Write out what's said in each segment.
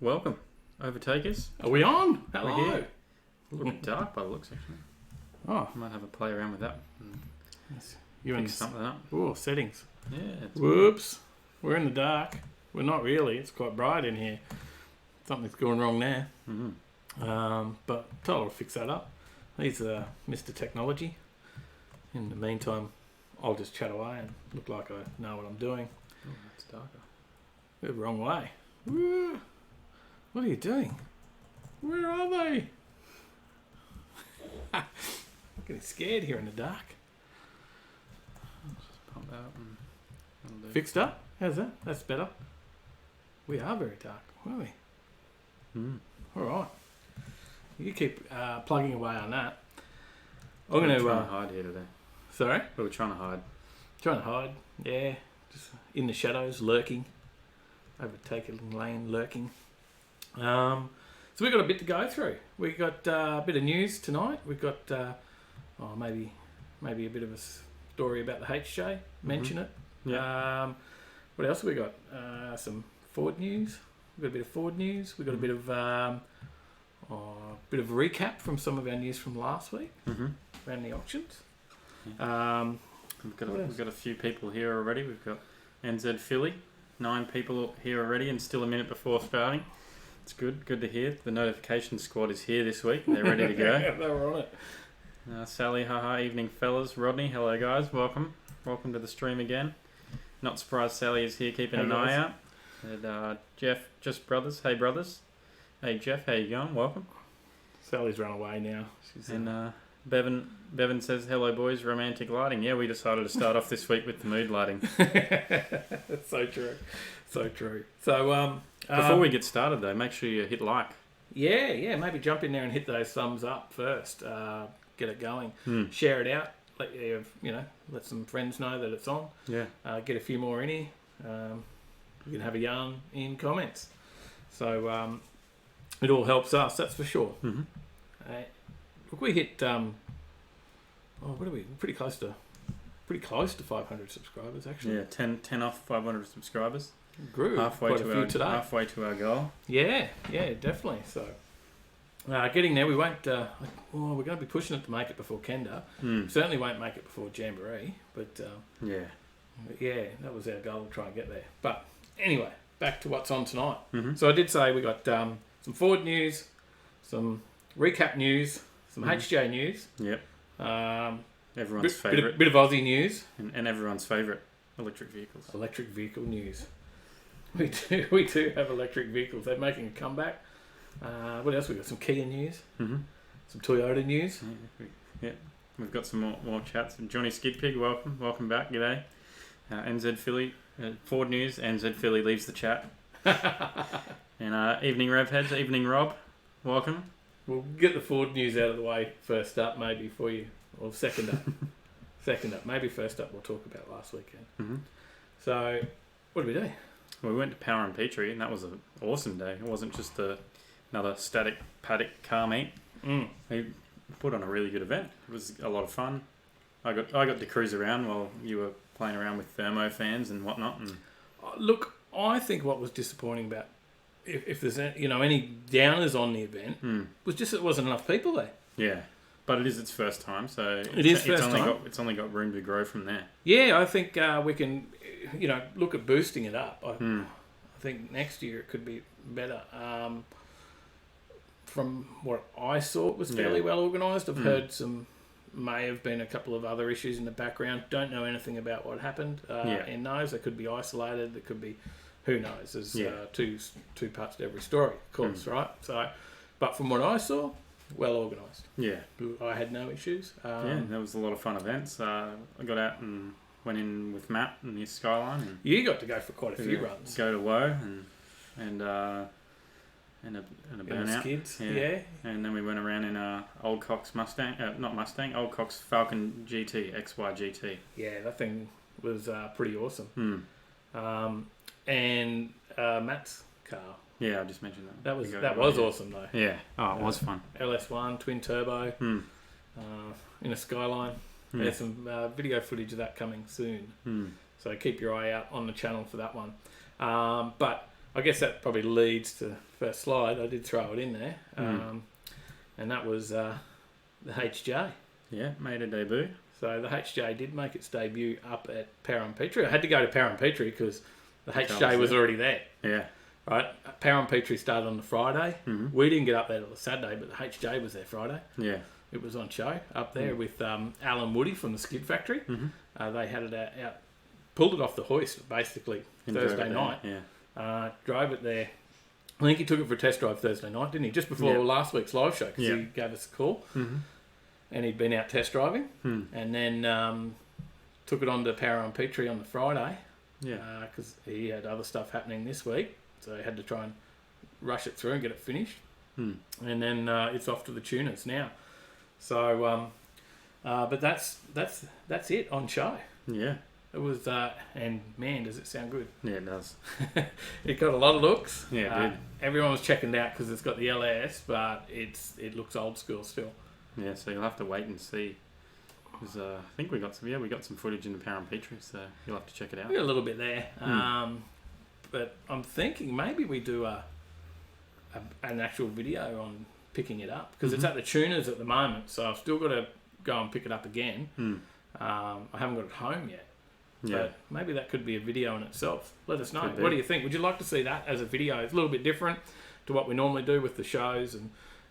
Welcome, Overtakers. Are we on? We're Hello. here. A little bit dark by the looks, actually. Oh, I might have a play around with that. yes. You're in Fix something up. oh, settings. Yeah. It's Whoops. We're in the dark. We're not really. It's quite bright in here. Something's going wrong there. Mm-hmm. But Tyler will fix that up. He's Mr. Technology. In the meantime, I'll just chat away and look like I know what I'm doing. Oh, that's darker. We're the wrong way. Woo. What are you doing? Where are they? I'm getting scared here in the dark. Just pop that up and that'll do. Fixed up? How's that? That's better. We are very dark, aren't we? Mm. All right. You keep plugging away on that. I'm We're going trying to... to hide here today. Sorry? We were trying to hide. Trying to hide. Yeah. Just in the shadows, lurking. Overtaking lane, lurking. So we've got a bit to go through. We've got a bit of news tonight. We've got maybe a bit of a story about the HJ. Mention it. Yeah. What else have we got? Some Ford news. We've got a bit of Ford news. We've got a bit of recap from some of our news from last week Mm-hmm. around the auctions. We've got a few people here already. We've got NZ Philly. 9 people here already and still a minute before starting. It's good to hear. The notification squad is here this week. They're ready to go. They were on it. Sally, haha, evening fellas. Rodney, hello guys, welcome to the stream again. Not surprised Sally is here keeping an eye out. And Jeff, just brothers, hey brothers. Hey Jeff, how you going? Welcome. Sally's run away now. She's And Bevan says, hello boys, romantic lighting. Yeah, we decided to start off this week with the mood lighting. That's so true. So true. So Before we get started though, make sure you hit like. yeah, maybe jump in there and hit those thumbs up first. Get it going. Share it out. Let some friends know that it's on. Yeah. Get a few more in here. You can have a yarn in comments. So it all helps us, that's for sure. Mm-hmm. Look, we hit what are we? Pretty close to 500 subscribers actually. Yeah, 10 off 500 subscribers. Grew Halfway quite a few today. Halfway to our goal. Yeah, definitely. So getting there, we won't. We're going to be pushing it to make it before Kenda. Certainly won't make it before Jamboree, but Yeah. that was our goal to try and get there. But anyway, back to what's on tonight. Mm-hmm. So I did say we got some Ford news, some recap news, some HJ news. Yep. Everyone's favourite. Bit of Aussie news. And everyone's favourite, electric vehicles. Electric vehicle news. We do have electric vehicles. They're making a comeback. What else we got? Some Kia news. Mm-hmm. Some Toyota news. Yeah. We've got some more chats. Johnny Skidpig, welcome back. G'day. NZ Philly, Ford news. NZ Philly leaves the chat. And evening Revheads, evening Rob, welcome. We'll get the Ford news out of the way first up, maybe for you, or second up. Second up, maybe first up. We'll talk about last weekend. Mm-hmm. So, what did we do? Well, we went to Power and Petrie, and that was an awesome day. It wasn't just another static paddock car meet. We put on a really good event. It was a lot of fun. I got to cruise around while you were playing around with thermo fans and whatnot. And look, I think what was disappointing about if there's any downers on the event was just it wasn't enough people there. Yeah, but it is its first time, so it's only got room to grow from there. Yeah, I think we can look at boosting it up. I think next year it could be better. From what I saw, it was fairly well organised. I've heard may have been a couple of other issues in the background. Don't know anything about what happened in those. They could be isolated. There could be, who knows. There's two parts to every story, of course, right? So, but from what I saw, well organised. Yeah. I had no issues. That was a lot of fun events. I got out and went in with Matt in the Skyline. And you got to go for quite a few runs. Go to Woe and a burnout. Skids, And then we went around in Old Cox Mustang, Old Cox Falcon GT, XY GT. Yeah, that thing was pretty awesome. And Matt's car. Yeah, I just mentioned that. That was awesome though. Yeah. Oh, it was fun. LS1 twin turbo in a Skyline. There's some video footage of that coming soon. So keep your eye out on the channel for that one. But I guess that probably leads to the first slide. I did throw it in there. And that was the HJ. Yeah, made a debut. So the HJ did make its debut up at Paradise. I had to go to Paradise because the HJ was already there. Yeah. Right? Paradise started on the Friday. Mm-hmm. We didn't get up there till the Saturday, but the HJ was there Friday. Yeah. It was on show up there with Alan Woody from the Skid Factory. Mm-hmm. They had it out, pulled it off the hoist basically Thursday night. Yeah. Drove it there. I think he took it for a test drive Thursday night, didn't he? Just before last week's live show, because he gave us a call. Mm-hmm. And he'd been out test driving. And then took it on to Paradise on the Friday. Yeah. Because he had other stuff happening this week. So he had to try and rush it through and get it finished. And then it's off to the tuners now. So, but that's it on show. Yeah. It was, and man, does it sound good. Yeah, it does. It got a lot of looks. Yeah, it did. Everyone was checking it out because it's got the LS, but it looks old school still. Yeah, so you'll have to wait and see. Because I think we got some footage in the Paradise, so you'll have to check it out. We got a little bit there. But I'm thinking maybe we do an actual video on picking it up because it's at the tuners at the moment, so I've still got to go and pick it up again. I haven't got it home yet. Yeah. But maybe that could be a video in itself. Let us know. What do you think? Would you like to see that as a video? It's a little bit different to what we normally do with the shows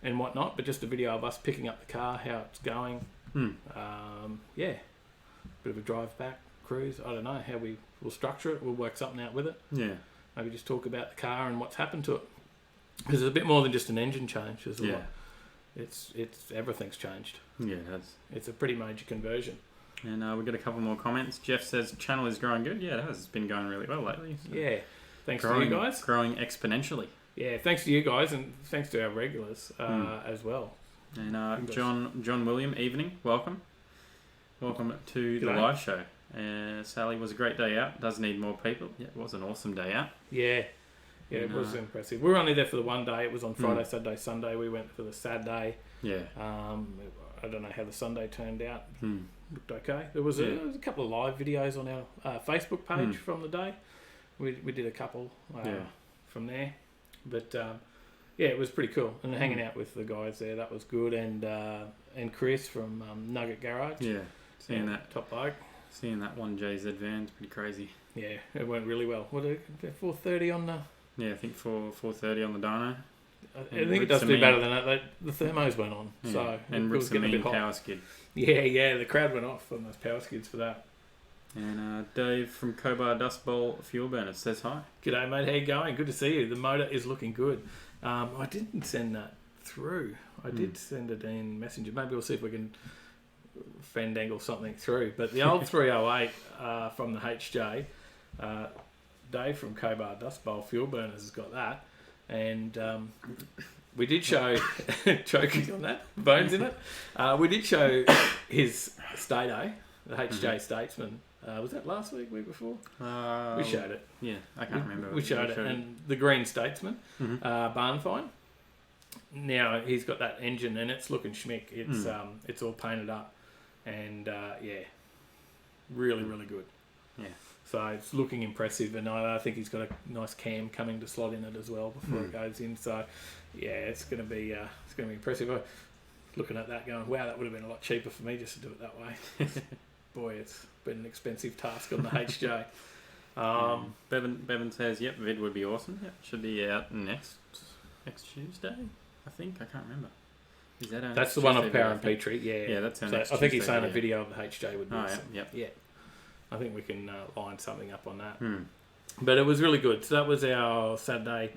and whatnot, but just a video of us picking up the car, how it's going. Yeah. Bit of a drive back cruise. I don't know how we will structure it. We'll work something out with it. Yeah. Maybe just talk about the car and what's happened to it. Because it's a bit more than just an engine change. There's a lot. It's everything's changed. Yeah, it has. It's a pretty major conversion. And we got a couple more comments. Jeff says channel is growing good. Yeah, it has. It's been going really well lately. So yeah, thanks to you guys. Growing exponentially. Yeah, thanks to you guys and thanks to our regulars as well. And John William, evening. Welcome to the live show. Sally, was a great day out. Does need more people. Yeah, it was an awesome day out. Yeah, it was impressive. We were only there for the one day. It was on Friday, Saturday, Sunday. We went for the Saturday. Yeah. I don't know how the Sunday turned out. Looked okay. There was a couple of live videos on our Facebook page from the day. We did a couple from there. But yeah, it was pretty cool. And hanging out with the guys there, that was good. And Chris from Nugget Garage. Yeah, seeing that top bloke. Seeing that 1JZ van's pretty crazy. Yeah, it went really well. What, 430 on the... Yeah, I think 430 on the dyno. I think it does do better than that. The thermos went on, so and it was getting a bit hot. Power skid. Yeah, the crowd went off on those power skids for that. And Dave from Cobar Dust Bowl Fuel Burner says hi. G'day, mate. How you going? Good to see you. The motor is looking good. I didn't send that through. I did send it in Messenger. Maybe we'll see if we can fandangle something through. But the old 308 from the HJ, Dave from Cobar Dust Bowl Fuel Burners has got that. And we did show choking on that, bones in it. We did show his Stato, the HJ Statesman. Was that last week before? We showed it. Yeah, I can't remember. We showed it. And the green Statesman, barn find. Now he's got that engine and it's looking schmick. It's all painted up, and really, really good. Yeah. So it's looking impressive, and I think he's got a nice cam coming to slot in it as well before it goes in. So, yeah, it's going to be impressive. I'm looking at that, going, wow, that would have been a lot cheaper for me just to do it that way. Boy, it's been an expensive task on the HJ. Bevan says, "Yep, vid would be awesome. Yep, should be out next Tuesday. I think I can't remember. Is that that's the one of Power and Petrie? Yeah, that's our so next I think he's Tuesday saying a video of the HJ would be awesome. Yeah. I think we can line something up on that. But it was really good. So that was our Saturday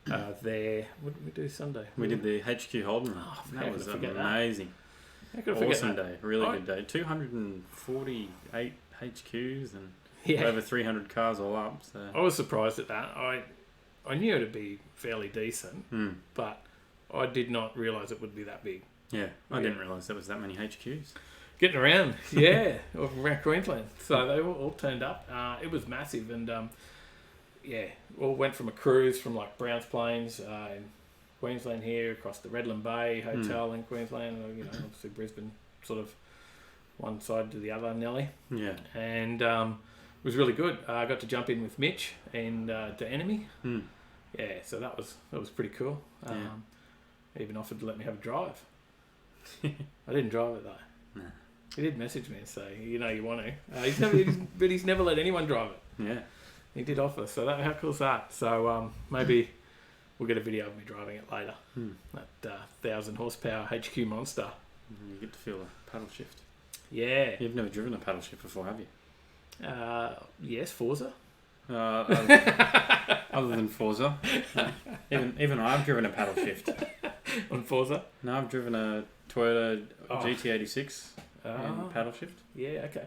there. What did we do Sunday? We did the HQ Holden. Oh, that was amazing. Awesome day. Really good day. 248 HQs and over 300 cars all up. So I was surprised at that. I knew it'd be fairly decent, but I did not realise it would be that big. Yeah, I didn't realise there was that many HQs. Getting around, around Queensland. So they all turned up. It was massive, and all went from a cruise from like Browns Plains in Queensland here across the Redland Bay Hotel in Queensland. Obviously Brisbane, sort of one side to the other, Nelly. Yeah, and it was really good. I got to jump in with Mitch and to Enemy. Yeah, so that was pretty cool. He even offered to let me have a drive. I didn't drive it though. No. He did message me and say, you want to. He's never let anyone drive it. Yeah. He did offer, so how cool is that? So maybe we'll get a video of me driving it later. That 1,000 horsepower HQ monster. You get to feel a paddle shift. Yeah. You've never driven a paddle shift before, have you? Yes, Forza. Other than Forza, even I've driven a paddle shift. On Forza? No, I've driven a Toyota GT86 and paddle shift. Yeah, okay.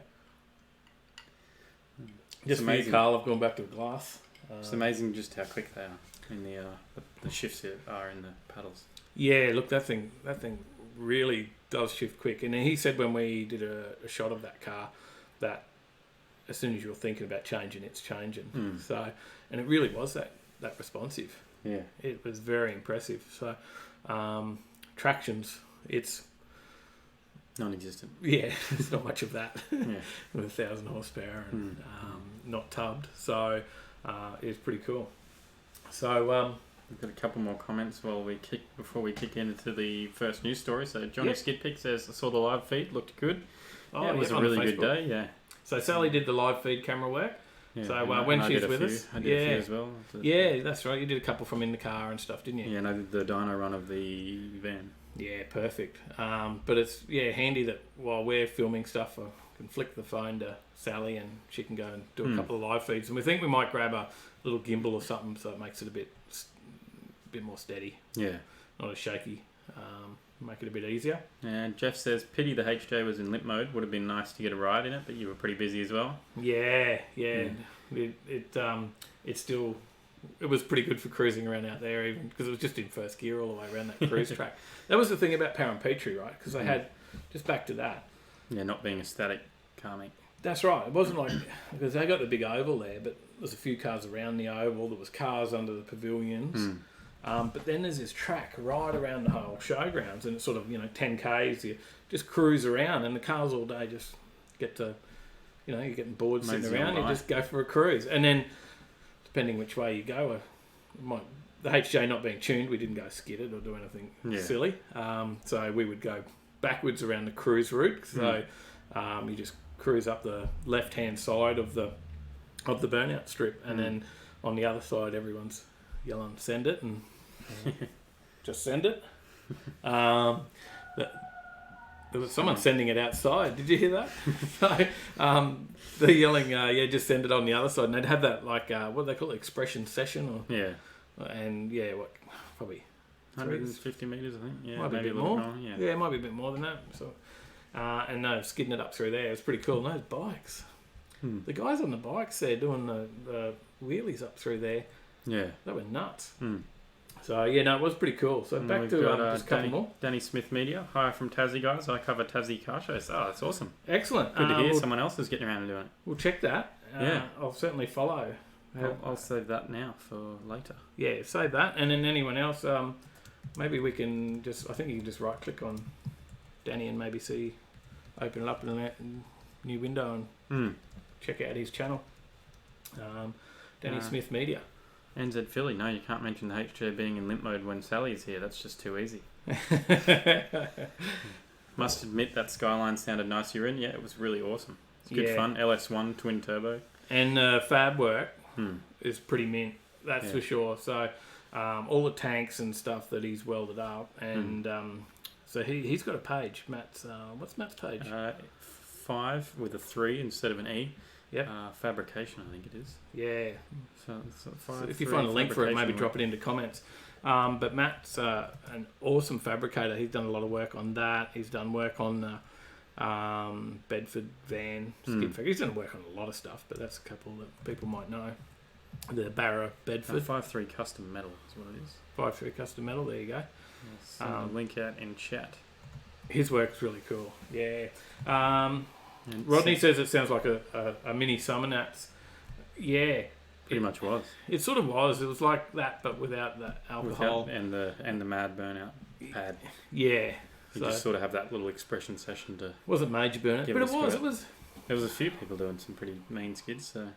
It's Just amazing. for your car, I've gone back to glass. It's amazing just how quick they are in the shifts that are in the paddles. Yeah, look, that thing really does shift quick. And he said when we did a shot of that car that as soon as you're thinking about changing, it's changing. So, and it really was that responsive. Yeah, it was very impressive. So, tractions, it's non-existent. Yeah, there's not much of that. Yeah, with 1,000 horsepower and not tubbed. So, it's pretty cool. So, we've got a couple more comments before we kick into the first news story. So Johnny Skidpick says, I saw the live feed, looked good. Yeah, it was a really good day. Yeah. So Sally did the live feed camera work. Yeah, so when she's with us, I did a few as well. Yeah, that's right. You did a couple from in the car and stuff, didn't you? Yeah, and I did the dyno run of the van. Yeah, perfect. But it's handy that while we're filming stuff, I can flick the phone to Sally and she can go and do a couple of live feeds. And we think we might grab a little gimbal or something so it makes it a bit more steady. Yeah, not as shaky. Make it a bit easier. And Jeff says, pity the HJ was in limp mode. Would have been nice to get a ride in it, but you were pretty busy as well. Yeah. It was pretty good for cruising around out there, even because it was just in first gear all the way around that cruise track. That was the thing about Petrie, right? Because they had, just back to that. Yeah, not being a static car meet. That's right. It wasn't like, because they got the big oval there, but there's a few cars around the oval. There was cars under the pavilions. But then there's this track right around the whole showgrounds, and it's sort of 10 k's. You just cruise around, and the cars all day just get to, you're getting bored sitting around. You just go for a cruise, and then depending which way you go, the HJ not being tuned, we didn't go skidded or do anything silly. So we would go backwards around the cruise route. So you just cruise up the left-hand side of the burnout strip, and then on the other side, everyone's yelling, "Send it!" and just send it. There was someone sending it outside. Did you hear that? So they're yelling, just send it on the other side. And they'd have that, what do they call it, expression session? And probably 150 metres, I think. Yeah, might be maybe a bit more. Yeah, it might be a bit more than that. So, and no, skidding it up through there. It was pretty cool. And those bikes. The guys on the bikes there doing the wheelies up through there. Yeah. They were nuts. So, it was pretty cool. So, back to just a couple more. Danny Smith Media. Hi from Tassie, guys. I cover Tassie car shows. Oh, that's awesome. Excellent. Good to hear someone else is getting around and doing it. We'll check that. I'll certainly follow. I'll save that now for later. Yeah, save that. And then anyone else, maybe we can I think you can just right-click on Danny and maybe open it up in a new window and check out his channel. Danny Smith Media. NZ Philly, no, you can't mention the HJ being in limp mode when Sally's here. That's just too easy. Must admit that Skyline sounded nice you're in. Yeah, it was really awesome. It's good fun. LS1 twin turbo. And fab work is pretty mint, that's for sure. So all the tanks and stuff that he's welded up. And so he's got a page. Matt's, what's Matt's page? 5 with a 3 instead of an E. Yep. Fabrication, I think it is. Yeah. So if you find a link for it, maybe drop it into comments. But Matt's an awesome fabricator. He's done a lot of work on that. He's done work on the Bedford van skid factory. He's done work on a lot of stuff, but that's a couple that people might know. The Barra Bedford. 5.3 custom metal is what it is. 5.3 custom metal, there you go. Send a link out in chat. His work's really cool. Yeah. Rodney says it sounds like a mini Summernats. Yeah. Pretty much was. It sort of was. It was like that, but without the alcohol. And the mad burnout pad. Yeah. You just sort of have that little expression session to... Wasn't major burnout, but it was. There was a few people doing some pretty mean skids, so...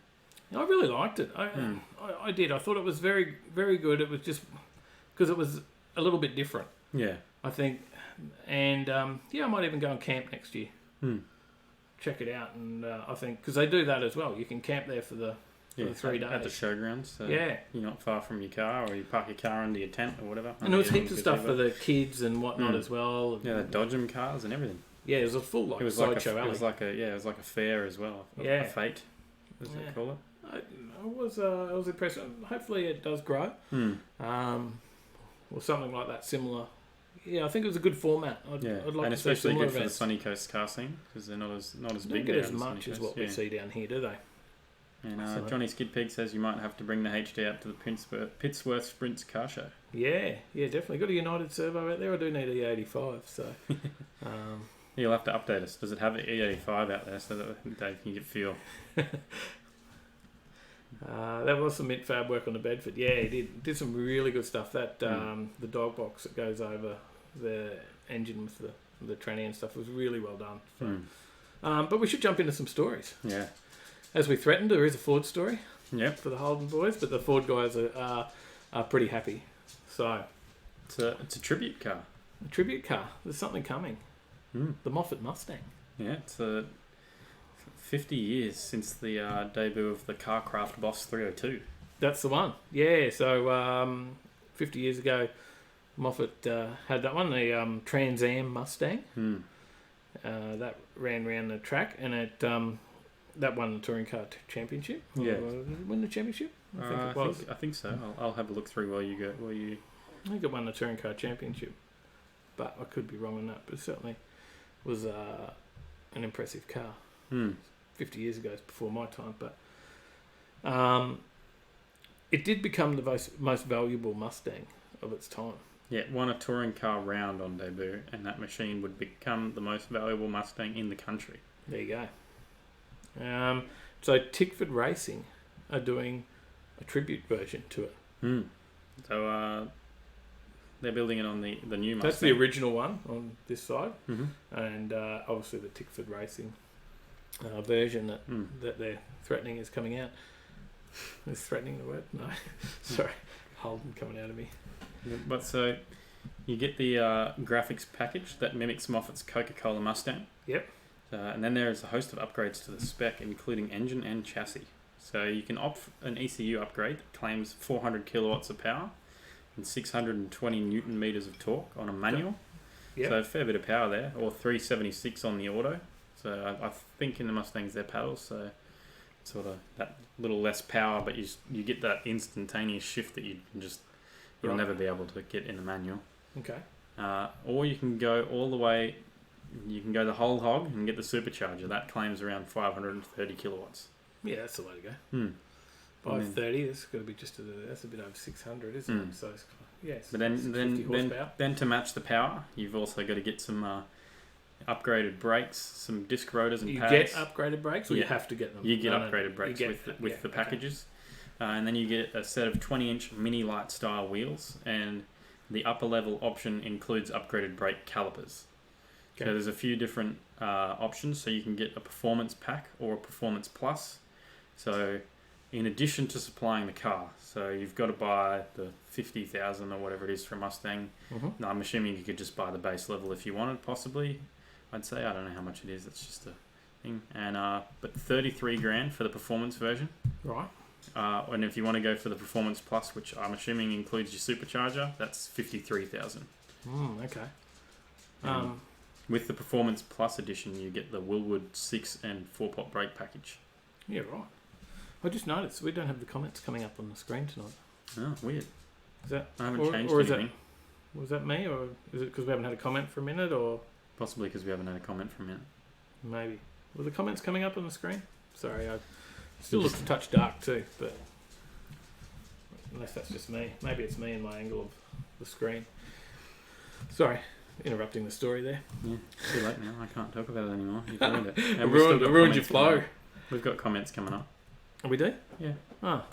I really liked it. I did. I thought it was very, very good. It was just because it was a little bit different. Yeah. I think, and I might even go and camp next year. Check it out, and I think because they do that as well. You can camp there for the 3 days at the showgrounds. So you're not far from your car, or you park your car under your tent or whatever. And there was heaps of stuff for the kids and whatnot as well. Yeah, the Dodgem cars and everything. Yeah, it was a full sideshow alley. It was like a fair as well. A fete, as they call it. I was impressed. Hopefully, it does grow. Or something like that, similar. Yeah, I think it was a good format. I'd like and to see especially good events. for the Sunny Coast car scene because they're not as big. Don't get as much as what we see down here, do they? And Johnny Skidpeg says you might have to bring the HD out to the Pittsworth Sprints car show. Yeah, definitely. Got a United servo out there. I do need a E85, so... You'll have to update us. Does it have an E85 out there so that Dave can get feel? That was some mid-fab work on the Bedford. Yeah, he did some really good stuff. That the dog box that goes over the engine with the tranny and stuff was really well done. But we should jump into some stories. Yeah. As we threatened, there is a Ford story. Yep. For the Holden boys, but the Ford guys are pretty happy. So it's a tribute car. A tribute car. There's something coming. The Moffat Mustang. Yeah, it's 50 years since the debut of the Carcraft Boss 302. That's the one. Yeah, so 50 years ago, Moffat had that one, the Trans Am Mustang. That ran around the track, and it that won the Touring Car Championship. Yeah. Did it win the championship? I think it was. I think so. I'll have a look through while you go. I think it won the Touring Car Championship, but I could be wrong on that. But it certainly was an impressive car. 50 years ago, it's before my time, but it did become the most valuable Mustang of its time. Yeah, it won a touring car round on debut, and that machine would become the most valuable Mustang in the country. There you go. So Tickford Racing are doing a tribute version to it. So they're building it on the new Mustang. That's the original one on this side, and obviously the Tickford Racing version that they're threatening is coming out. Is threatening the word? No, sorry, Holden coming out of me. But so you get the graphics package that mimics Moffat's Coca-Cola Mustang. Yep. And then there is a host of upgrades to the spec, including engine and chassis. So you can opt an ECU upgrade that claims 400 kilowatts of power and 620 newton meters of torque on a manual. Yep. So a fair bit of power there, or 376 on the auto. So I think in the Mustangs they're paddles, so sort of that little less power, but you get that instantaneous shift that you'll never be able to get in the manual. Okay. Or you can go all the way. You can go the whole hog and get the supercharger. That claims around 530 kilowatts. Yeah, that's the way to go. 530. That's got to be that's a bit over 600, isn't it? So yes. But then to match the power, you've also got to get some upgraded brakes, some disc rotors and pads. You get upgraded brakes, or you have to get them? You get upgraded brakes with the packages, and then you get a set of 20-inch mini light style wheels, and the upper level option includes upgraded brake calipers. Okay. So there's a few different options. So you can get a Performance Pack or a Performance Plus. So in addition to supplying the car, so you've got to buy the 50,000 or whatever it is for a Mustang. No, I'm assuming you could just buy the base level if you wanted, possibly. I'd say, I don't know how much it is. It's just a thing. And but 33 grand for the performance version. Right. And if you want to go for the Performance Plus, which I'm assuming includes your supercharger, that's 53,000. Okay. With the Performance Plus edition, you get the Willwood 6 and 4-pot brake package. Yeah, right. I just noticed we don't have the comments coming up on the screen tonight. Oh, weird. Is that? I haven't changed anything. Was that me, or is it because we haven't had a comment for a minute, or? Possibly because we haven't had a comment for a minute. Maybe. Were the comments coming up on the screen? Sorry, I still looks a touch dark too, but unless that's just me. Maybe it's me and my angle of the screen. Sorry, interrupting the story there. Yeah, too late now. I can't talk about it anymore. You've ruined it. I ruined your flow. We've got comments coming up. Oh, we do? Yeah. Oh.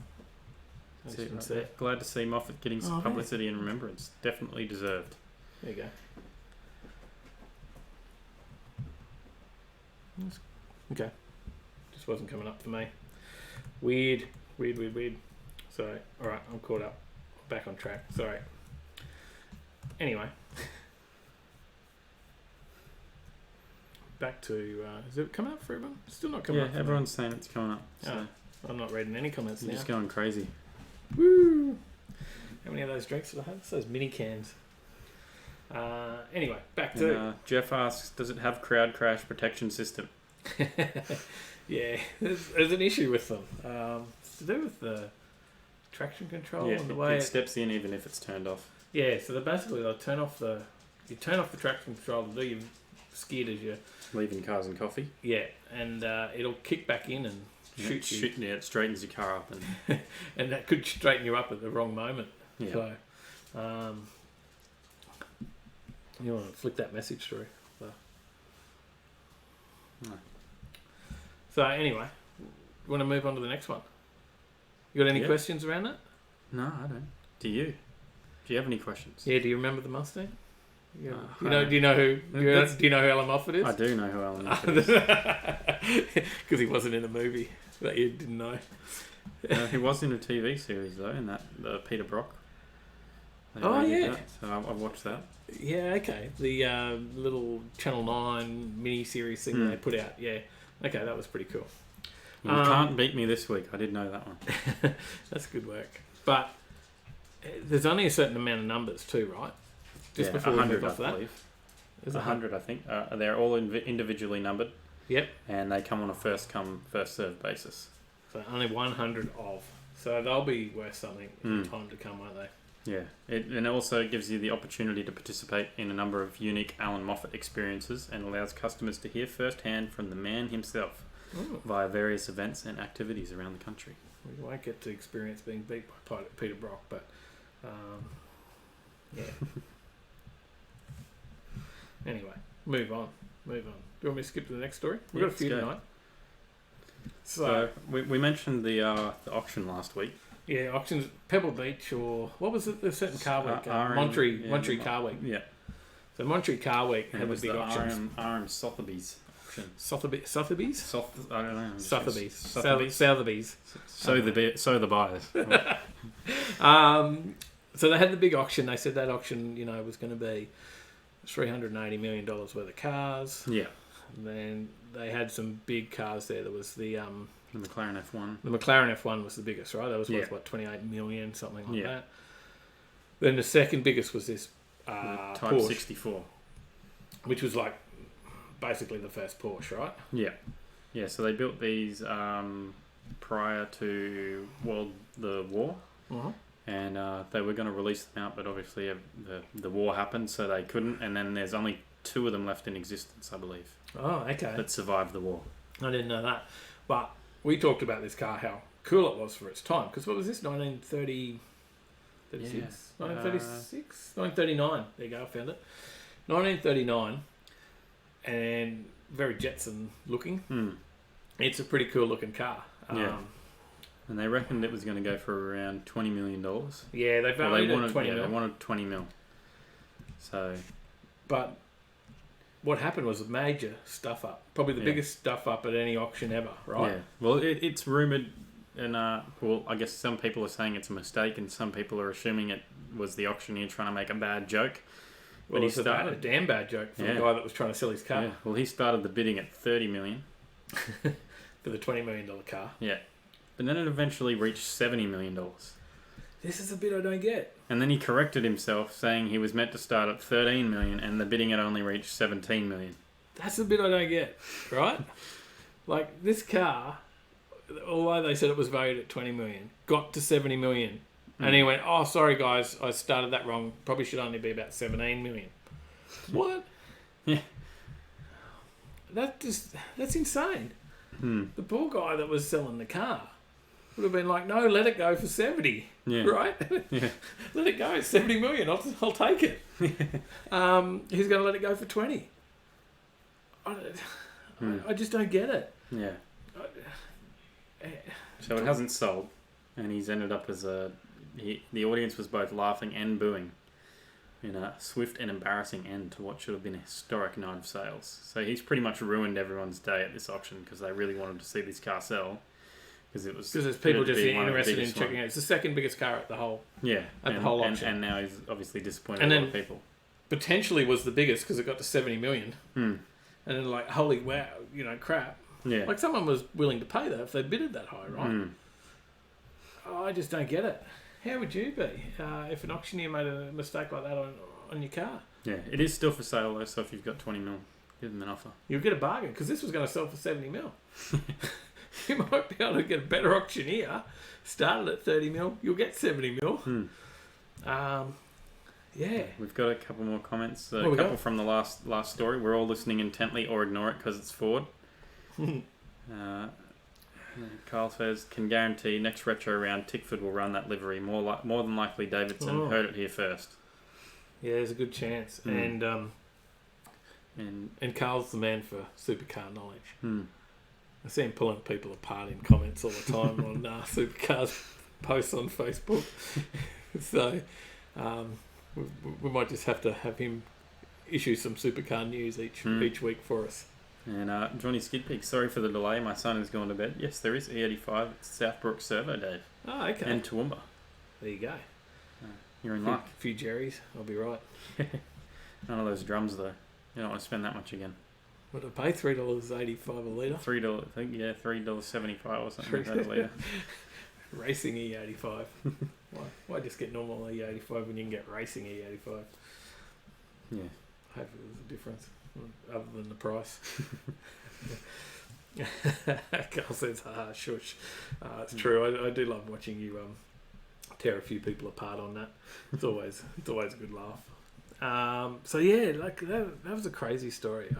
Glad to see Moffat getting some publicity and remembrance. Definitely deserved. There you go. Okay. Just wasn't coming up for me. Weird. So, all right, I'm caught up. Back on track. Sorry. Anyway. Back to... is it coming up for everyone? Still not coming up. Yeah, everyone's saying it's coming up. So I'm not reading any comments now. You're just going crazy. Woo! How many of those drinks did I have? It's those mini cans. Anyway, back to... Jeff asks, does it have crowd crash protection system? Yeah, there's an issue with them. It's to do with the traction control and the way it steps in even if it's turned off. Yeah, so they'll turn off the traction control to do your skid as you leaving cars and coffee. Yeah, and it'll kick back in and shoot you. Yeah, it straightens your car up and and that could straighten you up at the wrong moment. Yeah. So, you want to flick that message through. So. No. So anyway, you want to move on to the next one? You got any questions around that? No, I don't. Do you? Do you have any questions? Yeah. Do you remember the Mustang? Yeah. Do you know who Alan Moffat is? I do know who Alan Moffat is. Because he wasn't in the movie that you didn't know. He was in a TV series though, in that the Peter Brock. Oh yeah. That, so I watched that. Yeah. Okay. The little Channel 9 mini series thing that they put out. Yeah. Okay, that was pretty cool. You can't beat me this week. I did know that one. That's good work. But there's only a certain amount of numbers too, right? Just before 100, we move off I that. believe. There's 100, I think. They're all individually numbered. Yep. And they come on a first come, first served basis. So only 100 of. So they'll be worth something in time to come, won't they? Yeah. And it also gives you the opportunity to participate in a number of unique Alan Moffat experiences and allows customers to hear firsthand from the man himself via various events and activities around the country. We won't get to experience being beat by Peter Brock, but yeah. Anyway, move on. Do you want me to skip to the next story? We've got a few tonight. So we mentioned the auction last week. Yeah, auctions, Pebble Beach, or what was it? The certain car week, Monterey Car Week. Yeah. So Monterey Car Week had was the big auctions. RM Sotheby's auction. Sotheby's? I don't know. Sotheby's. So the buyers. So they had the big auction. They said that auction, was going to be $380 million worth of cars. Yeah. And then they had some big cars there. There was the McLaren F1. The McLaren F1 was the biggest, right? That was worth, 28 million, something like that. Then the second biggest was this Type Porsche, 64. which was like basically the first Porsche, right? Yeah. Yeah, so they built these prior to the war. Uh-huh. And they were going to release them out, but obviously the war happened, so they couldn't. And then there's only 2 of them left in existence, I believe. Oh, okay. That survived the war. I didn't know that. But we talked about this car, how cool it was for its time. Because what was this, 1930... 36? 1936? 1939. There you go, I found it. 1939. And very Jetson looking. It's a pretty cool looking car. Yeah. And they reckoned it was going to go for around $20 million. Yeah, they valued it at 20 mil. They wanted 20 mil. So... But what happened was a major stuff up. Probably the biggest stuff up at any auction ever, right? Yeah. Well, it's rumoured, and I guess some people are saying it's a mistake, and some people are assuming it was the auctioneer trying to make a bad joke. Well, it's a damn bad joke for the guy that was trying to sell his car. Yeah. Well, he started the bidding at $30 million. For the $20 million car. Yeah. But then it eventually reached $70 million. This is a bit I don't get. And then he corrected himself, saying he was meant to start at $13 million, and the bidding had only reached $17 million. That's the bit I don't get, right? Like, this car, although they said it was valued at $20 million, got to $70 million. And he went, oh, sorry, guys, I started that wrong. Probably should only be about $17 million. What? Yeah. That's insane. The poor guy that was selling the car would have been like, no, let it go for 70. Yeah. Right? Yeah. Let it go. 70 million. I'll take it. He's going to let it go for 20. I just don't get it. Yeah. So it hasn't sold, and he's ended up as the audience was both laughing and booing in a swift and embarrassing end to what should have been a historic night of sales. So he's pretty much ruined everyone's day at this auction because they really wanted to see this car sell. Because there's people just interested in checking out. It's the second biggest car at the whole the whole auction. And now he's obviously disappointed a lot of people. Potentially was the biggest because it got to 70 million. Hmm. And then like, holy wow, crap. Yeah. Like someone was willing to pay that if they bidded that high, right? Hmm. Oh, I just don't get it. How would you be if an auctioneer made a mistake like that on your car? Yeah, it is still for sale though, so if you've got 20 mil, give them an offer. You'll get a bargain because this was going to sell for 70 mil. You might be able to get a better auctioneer. Started at 30 mil, you'll get 70 mil. Yeah. We've got a couple more comments. A couple from the last story. We're all listening intently or ignore it because it's Ford. Carl says, can guarantee next retro round Tickford will run that livery. More than likely Davidson. Heard it here first. Yeah, there's a good chance. And Carl's the man for supercar knowledge. I see him pulling people apart in comments all the time on supercars posts on Facebook. So we might just have to have him issue some supercar news each week for us. And Johnny Skidpeak, sorry for the delay. My son has gone to bed. Yes, there is E85. It's Southbrook Servo, Dave. Oh, okay. And Toowoomba. There you go. You're in luck. A few Jerry's, I'll be right. None of those drums, though. You don't want to spend that much again. What did I pay? $3.85 a litre? $3, I think, yeah, $3.75 or something like that a litre. Racing E85. Why just get normal E85 when you can get racing E85? Yeah. Hopefully there's a difference, other than the price. Carl says, shush. It's true. I do love watching you tear a few people apart on that. It's always a good laugh. So yeah, like that was a crazy story.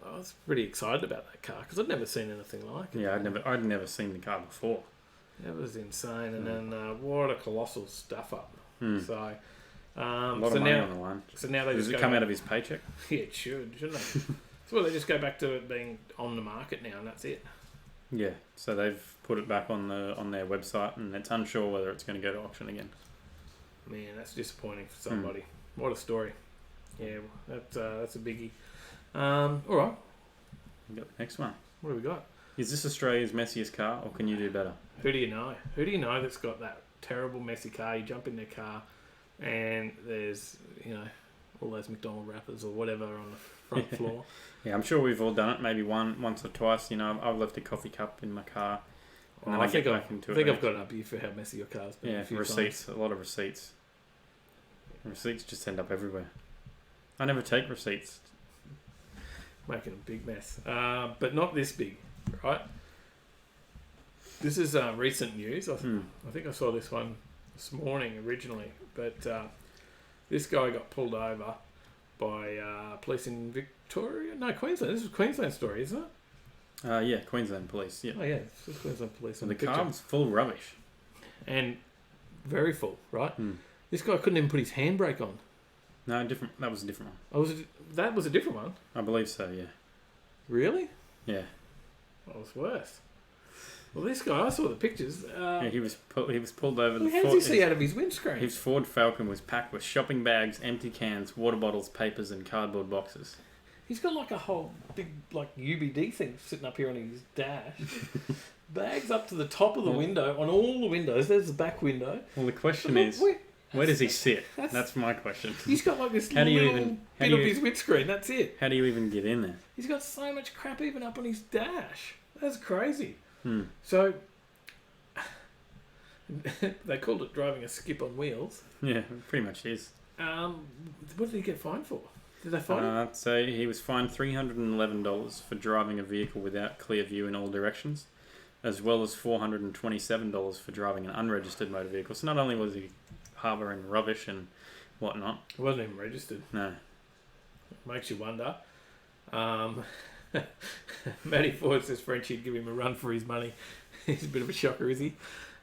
I was pretty excited about that car because I'd never seen anything like it. Yeah, I'd never seen the car before. That was insane, and then what a colossal stuff up. So a lot of money on the line. So now they does it come out of his paycheck? Yeah, it shouldn't it? So they just go back to it being on the market now, and that's it. Yeah, so they've put it back on their website, and it's unsure whether it's going to go to auction again. Man, that's disappointing for somebody. What a story. Yeah, that's a biggie. All right. We got the next one. What do we got? Is this Australia's messiest car, or can you do better? Who do you know? Who do you know that's got that terrible messy car? You jump in their car, and there's all those McDonald wrappers or whatever on the front floor. Yeah, I'm sure we've all done it. Maybe once or twice. I've left a coffee cup in my car, and then I think I've got it up here for how messy your car's been. Yeah, receipts. A lot of receipts. Receipts just end up everywhere. I never take receipts. Making a big mess, but not this big, right? This is recent news. I think I saw this one this morning originally, but this guy got pulled over by police in Victoria. No, Queensland. This is a Queensland story, isn't it? Yeah, Queensland police. Yeah. Oh yeah, it's Queensland police. So the car was full of rubbish, and very full, right? This guy couldn't even put his handbrake on. No, different. That was a different one. Oh, that was a different one? I believe so, yeah. Really? Yeah. That was worse. Well, this guy, I saw the pictures. Yeah, he was pulled over. How does he see out of his windscreen? His Ford Falcon was packed with shopping bags, empty cans, water bottles, papers, and cardboard boxes. He's got like a whole big UBD thing sitting up here on his dash. Bags up to the top of the window, on all the windows. There's the back window. Well, the question is... Where does he sit? That's my question. He's got like this little bit of his windscreen. That's it. How do you even get in there? He's got so much crap even up on his dash. That's crazy. So they called it driving a skip on wheels. Yeah, it pretty much is. What did he get fined for? Did they fine him? So he was fined $311 for driving a vehicle without clear view in all directions, as well as $427 for driving an unregistered motor vehicle. So not only was he harbouring rubbish and whatnot. It wasn't even registered. No. Makes you wonder. Matty Ford says Frenchie'd give him a run for his money. He's a bit of a shocker, is he?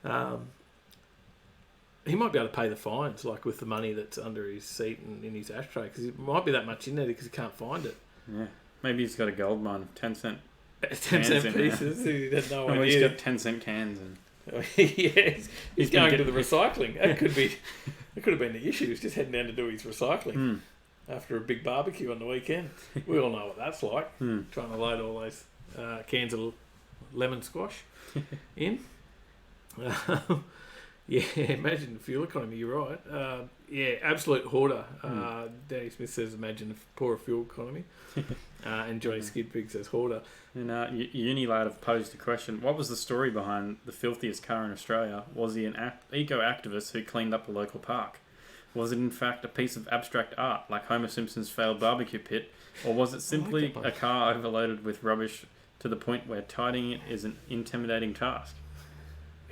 He might be able to pay the fines, like with the money that's under his seat and in his ashtray, because it might be that much in there because he can't find it. Yeah. Maybe he's got a gold mine of 10 cent 10 cent pieces. He had no idea. He's got 10 cent cans and... Yeah, he's going to the recycling. That could have been the issue. He's just heading down to do his recycling after a big barbecue on the weekend. We all know what that's like. Trying to load all those cans of lemon squash in. Yeah, imagine the fuel economy. You're right. Yeah, absolute hoarder. Danny Smith says, imagine a poorer fuel economy. And Johnny Skidpig says, hoarder. And Unilad have posed a question. What was the story behind the filthiest car in Australia? Was he an eco-activist who cleaned up a local park? Was it in fact a piece of abstract art like Homer Simpson's failed barbecue pit? Or was it simply a car overloaded with rubbish to the point where tidying it is an intimidating task?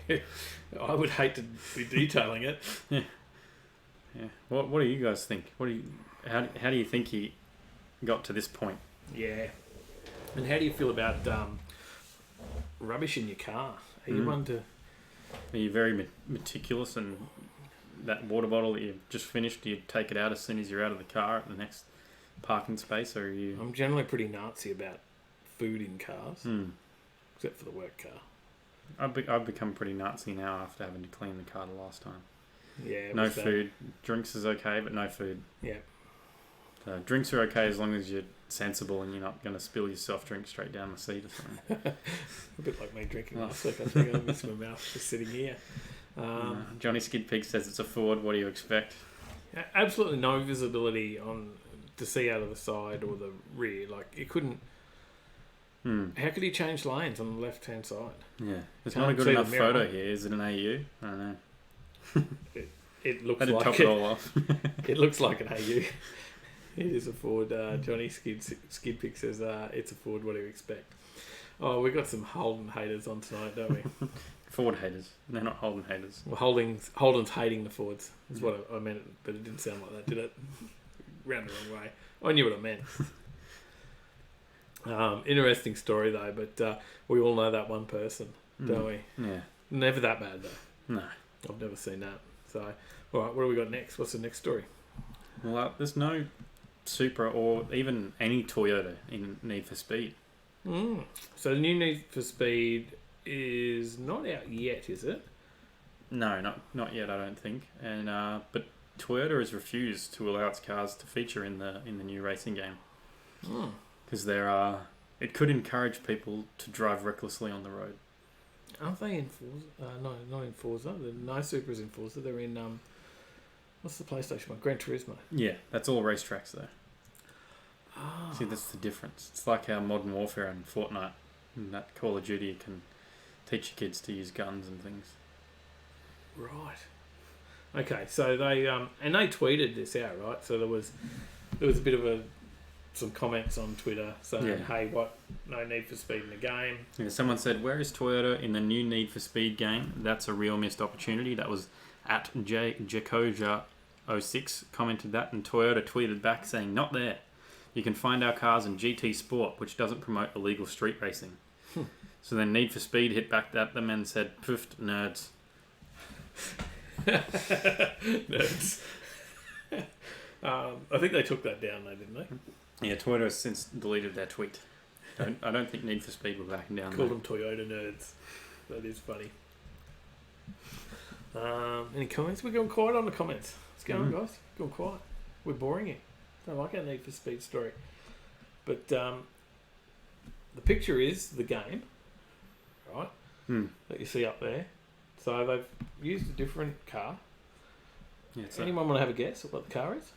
I would hate to be detailing it. Yeah. What do you guys think? How do you think he got to this point? Yeah. And how do you feel about rubbish in your car? Are you one to... Are you very meticulous, and that water bottle that you've just finished, do you take it out as soon as you're out of the car at the next parking space, or are you... I'm generally pretty Nazi about food in cars, except for the work car. I've become pretty Nazi now after having to clean the car the last time. Yeah. No food. Drinks is okay, but no food. Yeah. Drinks are okay as long as you're sensible and you're not going to spill your soft drink straight down the seat or something. A bit like me drinking last week. I think I missed my mouth just sitting here. Johnny Skidpig says it's a Ford. What do you expect? Absolutely no visibility to see out of the side or the rear. Like, it couldn't... How could he change lanes on the left-hand side? Yeah. It's not a good enough photo here. Is it an AU? I don't know. It looks like top it all off. It looks like an AU. It is a Ford. Johnny Skidpick says it's a Ford. What do you expect? Oh, we've got some Holden haters on tonight, don't we? Ford haters. They're not Holden haters. Well, Holden's hating the Fords. That's what I meant, but it didn't sound like that, did it? Round the wrong way. I knew what I meant. Interesting story though, but we all know that one person, don't we? Yeah. Never that bad though. No. I've never seen that. So, all right, what do we got next? What's the next story? Well, there's no Supra or even any Toyota in Need for Speed. So the new Need for Speed is not out yet, is it? No, not yet. I don't think. And but Toyota has refused to allow its cars to feature in the new racing game. Because it could encourage people to drive recklessly on the road. Aren't they in Forza? No, not in Forza. No Supras in Forza. They're in what's the PlayStation one? Gran Turismo. Yeah, that's all racetracks though. See, that's the difference. It's like how Modern Warfare and Fortnite and that Call of Duty can teach your kids to use guns and things. Right. Okay, so they and they tweeted this out, right? So there was a bit of some comments on Twitter saying, hey, what? No Need for Speed in the game. Yeah, someone said, where is Toyota in the new Need for Speed game? That's a real missed opportunity. That was at Jakoja06 commented that, and Toyota tweeted back saying, not there. You can find our cars in GT Sport, which doesn't promote illegal street racing. So then Need for Speed hit back at them and said, poofed, nerds. Nerds. I think they took that down though, didn't they? Yeah, Toyota has since deleted their tweet. I don't think Need for Speed were backing down. Called them Toyota nerds. That is funny. Any comments? We're going quiet on the comments. What's going on, guys? Going quiet. We're boring you. Don't like our Need for Speed story. But the picture is the game, right? That you see up there. So they've used a different car. Yeah, anyone want to have a guess at what the car is?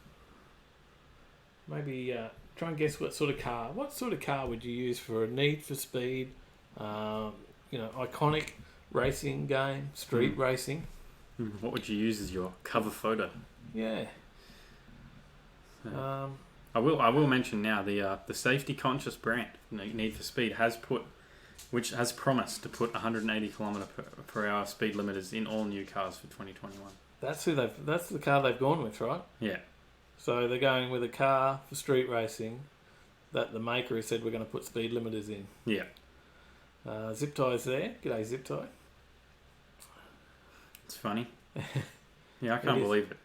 Maybe try and guess what sort of car. What sort of car would you use for a Need for Speed? Iconic racing game, street racing. What would you use as your cover photo? Yeah. I will mention now the safety conscious brand Need for Speed has promised to put 180 km/h speed limiters in all new cars for 2021. That's the car they've gone with, right? Yeah. So they're going with a car for street racing that the maker has said we're going to put speed limiters in. Yeah. Zip tie's there. G'day, zip tie. It's funny. Yeah, I can't believe it.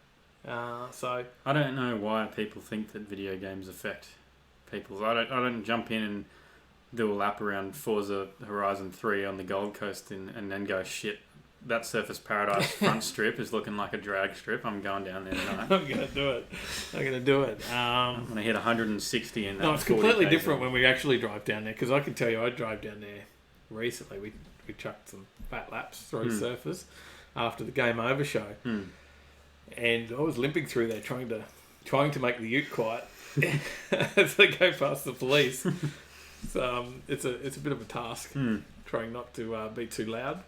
So I don't know why people think that video games affect people. I don't jump in and do a lap around Forza Horizon 3 on the Gold Coast and then go, shit, that Surface Paradise front strip is looking like a drag strip. I'm going down there tonight. I'm going to do it. I'm going to hit 160 in that. No, it's completely different when we actually drive down there, because I can tell you I drive down there recently. We chucked some fat laps through surfers after the game over show, and I was limping through there trying to make the ute quiet as they go past the police. So it's a bit of a task trying not to be too loud.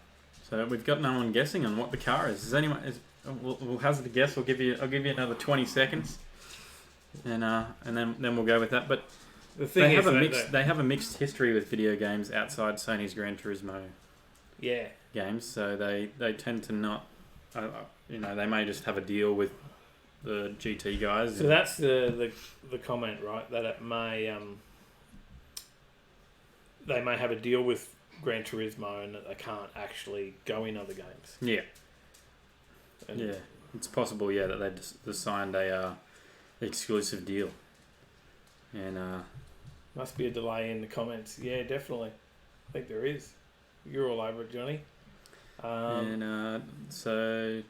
So we've got no one guessing on what the car is. Is anyone? We'll hazard a guess. I'll give you another 20 seconds, and then we'll go with that. But the thing they have a mixed history with video games outside Sony's Gran Turismo games. So they tend to not, they may just have a deal with the GT guys. So that's the comment, right? That it may they may have a deal with Gran Turismo and that they can't actually go in other games. Yeah. Yeah, it's possible. Yeah, that they just signed a exclusive deal, and must be a delay in the comments. Yeah, definitely. I think there is. You're all over it, Johnny. So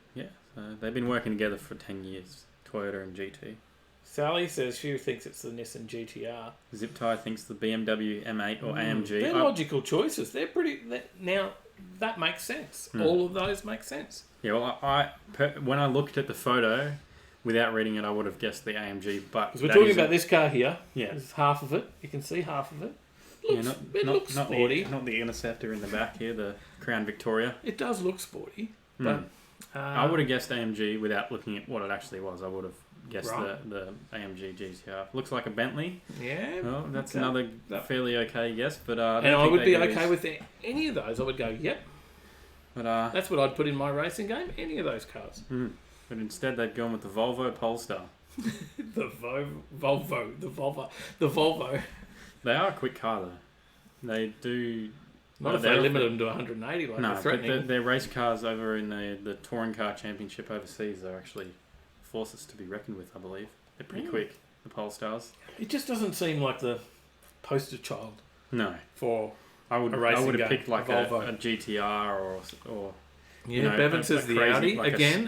they've been working together for 10 years. Toyota and GT. Sally says she thinks it's the Nissan GTR. Ziptie thinks the BMW M8 or AMG. They're logical choices. They're pretty. Now that makes sense. All of those make sense. Yeah, well, when I looked at the photo, without reading it, I would have guessed the AMG. But because we're talking about this car here. Yeah, this is half of it. You can see half of it. It looks sporty. Not the Interceptor in the back here, the Crown Victoria. It does look sporty, but I would have guessed AMG without looking at what it actually was. I would have guessed the AMG GTR. Looks like a Bentley. Yeah. Well, that's another fairly okay guess, but and I would be okay with any of those. I would go, yep. But that's what I'd put in my racing game. Any of those cars. But instead, they've gone with the Volvo Polestar. The Volvo. They are a quick car, though. They do. Not if they limit them to 180, like they're threatening. But their race cars over in the touring car championship overseas are actually forces to be reckoned with. I believe they're pretty quick. The Polestars. It just doesn't seem like the poster child. No. For I would have picked like a GTR or Bevan says the Audi.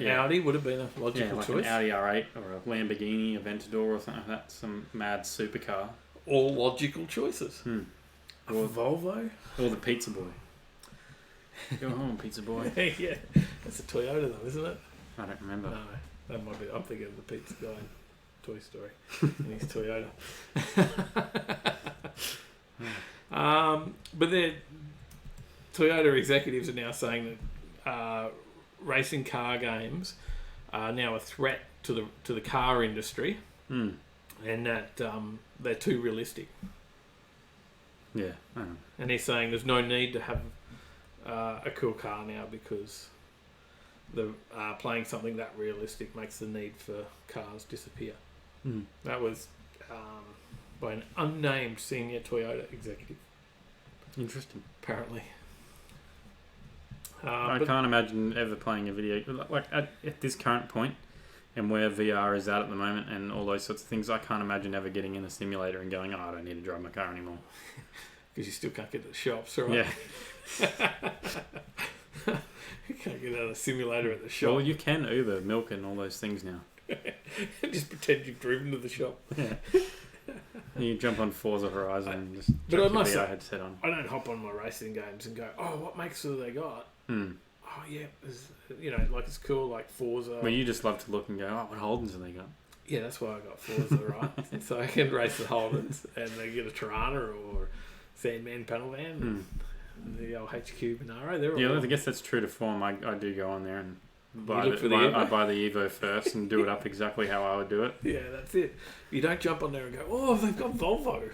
Audi would have been a logical like choice. An Audi R8 or a Lamborghini Aventador or something like that. Some mad supercar. All logical choices. A Volvo? Or the Pizza Boy. Go home, Pizza Boy. Yeah. That's a Toyota though, isn't it? I don't remember. No, that might be. I'm thinking of the pizza guy in Toy Story. And he's Toyota. But the Toyota executives are now saying that racing car games are now a threat to the car industry, and that they're too realistic. Yeah, and he's saying there's no need to have a cool car now because the playing something that realistic makes the need for cars disappear. That was by an unnamed senior Toyota executive. Interesting. Apparently. I can't imagine ever playing a video like at this current point and where VR is at the moment and all those sorts of things. I can't imagine ever getting in a simulator and going, I don't need to drive my car anymore. Because you still can't get to the shops, right? Yeah. You can't get out of the simulator at the shop. Well, you can Uber, milk and all those things now. Just pretend you've driven to the shop. Yeah. You jump on Forza Horizon and just but I must VR headset on. I don't hop on my racing games and go, oh, what makes have they got? Oh, yeah, like it's cool, like Forza. Well, you just love to look and go, oh, what Holdens have they got? Yeah, that's why I got Forza, right? So I can race the Holdens and they get a Tirana or Sandman panel van and the old HQ Monaro. They're all I guess that's true to form. I do go on there and buy the Evo first and do it up exactly how I would do it. Yeah, that's it. You don't jump on there and go, oh, they've got Volvo.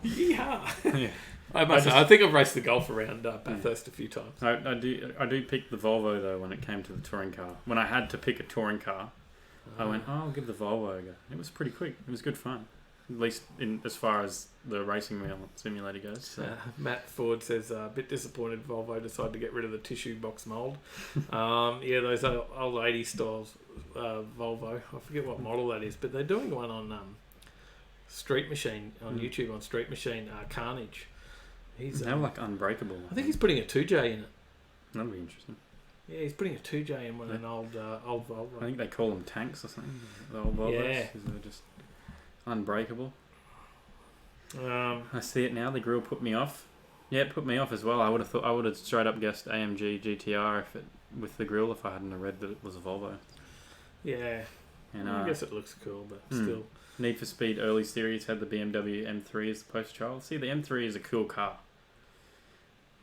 Yeehaw. Yeah. I think I've raced the Golf around Bathurst a few times. I do pick the Volvo though when it came to the touring car. When I had to pick a touring car, I went, I'll give the Volvo a go. It was pretty quick. It was good fun. At least as far as the racing simulator goes. So. Matt Ford says, a bit disappointed Volvo decided to get rid of the tissue box mould. Those old 80s styles Volvo. I forget what model that is, but they're doing one on Street Machine, on YouTube on Street Machine, Carnage. They're like unbreakable. I think he's putting a 2J in it. That'd be interesting. Yeah, he's putting a 2J in an old Volvo. I think they call them tanks or something. The old Volvos. Yeah. They're just unbreakable. I see it now. The grill put me off. Yeah, it put me off as well. I would have straight up guessed AMG GTR with the grille if I hadn't have read that it was a Volvo. Yeah. And I guess it looks cool, but still. Need for Speed early series had the BMW M3 as the poster child. See, the M3 is a cool car.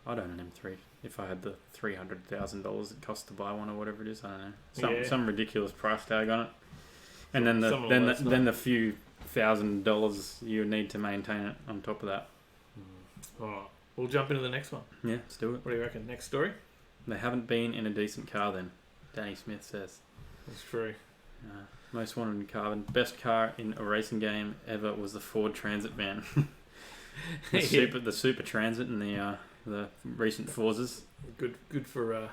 I'd own an M3 if I had the $300,000 it costs to buy one or whatever it is. I don't know. Some ridiculous price tag on it. And then the few $1,000 you need to maintain it on top of that. Alright, we'll jump into the next one. Yeah, let's do it. What do you reckon? Next story? They haven't been in a decent car then, Danny Smith says. That's true. Most wanted in carbon. Best car in a racing game ever was the Ford Transit van. the Super Transit and the recent Forzas. Good for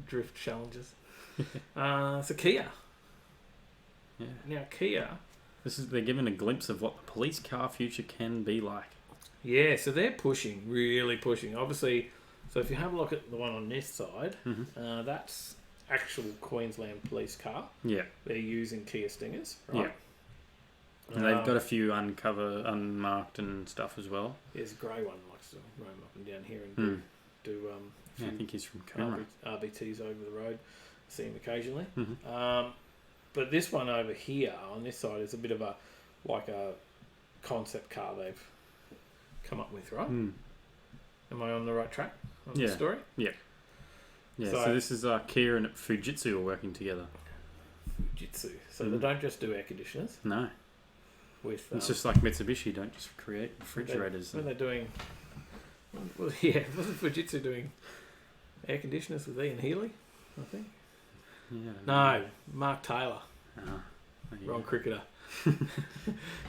drift challenges. It's a Kia. Yeah. Now Kia. They're giving a glimpse of what the police car future can be like. Yeah, so they're really pushing. Obviously, so if you have a look at the one on this side, that's actual Queensland police car. Yeah. They're using Kia Stingers, right? Yeah. And they've got a few unmarked and stuff as well. There's a grey one likes to roam up and down here and do I think he's from Canberra. RBTs over the road. I see him occasionally. Mm-hmm. But this one over here on this side is a bit of a concept car they've come up with, right? Am I on the right track on the story? Yeah. Yeah, so this is Kia and Fujitsu are working together. Fujitsu. So they don't just do air conditioners. No. It's just like Mitsubishi, don't just create refrigerators. What are they doing? Well, yeah, wasn't Fujitsu doing air conditioners with Ian Healy, I think? Yeah. No, Mark Taylor. Wrong cricketer.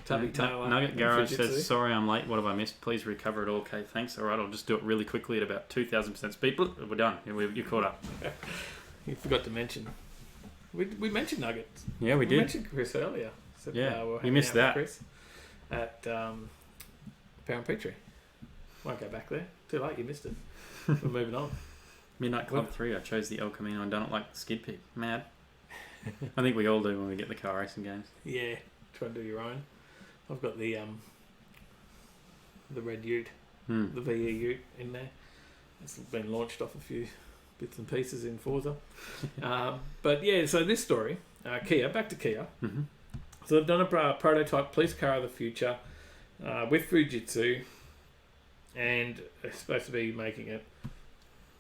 Tubby Taylor. Nugget Garage says, sorry I'm late, what have I missed? Please recover it all. Okay, thanks. Alright, I'll just do it really quickly at about 2,000% speed. We're done. You're caught up. You forgot to mention. We mentioned Nuggets. Yeah, we did. We mentioned Chris earlier. So, you missed that. Chris at Pound Petrie. Won't go back there. Too late, you missed it. We're moving on. Midnight Club 3, I chose the El Camino and done it like the skid pig. Mad. I think we all do when we get the car racing games. Yeah, try and do your own. I've got the red ute, the VE ute in there. It's been launched off a few bits and pieces in Forza. But yeah, so this story, Kia, back to Kia. Mm-hmm. So they've done a prototype police car of the future with Fujitsu, and it's supposed to be making it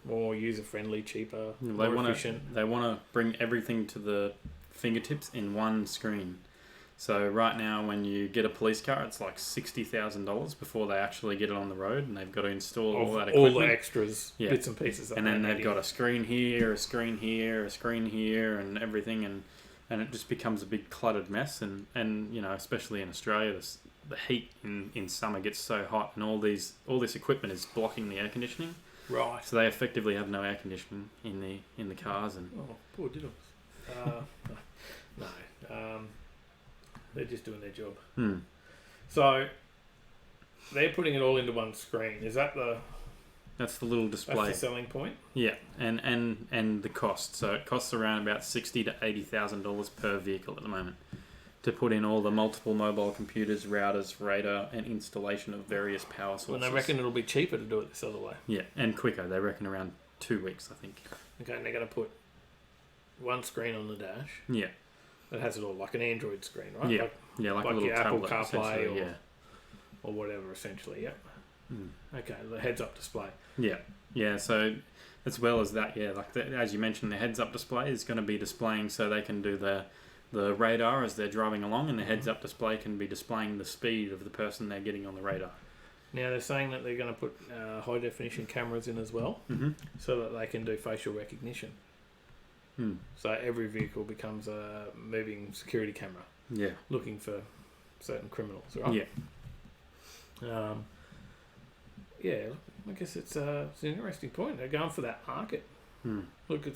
more user-friendly, cheaper, more efficient. They want to bring everything to the fingertips in one screen. So right now, when you get a police car, it's like $60,000 before they actually get it on the road, and they've got to install all that equipment. All the extras, bits and pieces. And then they've got a screen here, a screen here, a screen here, and everything, and it just becomes a big cluttered mess. And you know, especially in Australia, the heat in summer gets so hot, and all this equipment is blocking the air conditioning. Right. So they effectively have no air conditioning in the cars. And poor diddles. No. They're just doing their job. So they're putting it all into one screen. Is that that's the little display? That's the selling point. Yeah, and the cost. So it costs around about $60,000 to $80,000 per vehicle at the moment to put in all the multiple mobile computers, routers, radar, and installation of various power sources. And they reckon it'll be cheaper to do it this other way. Yeah, and quicker. They reckon around 2 weeks, I think. Okay, and they're going to put one screen on the dash. Yeah. That has it all, like an Android screen, right? Yeah, like a little your Apple tablet, CarPlay or whatever, essentially, yeah. Okay, the heads-up display. Yeah, so as well as that, as you mentioned, the heads-up display is going to be displaying so they can do the radar as they're driving along, and the heads-up display can be displaying the speed of the person they're getting on the radar. Now, they're saying that they're going to put high-definition cameras in as well, so that they can do facial recognition. So every vehicle becomes a moving security camera. Yeah. Looking for certain criminals, right? Yeah. I guess it's an interesting point. They're going for that market. Look,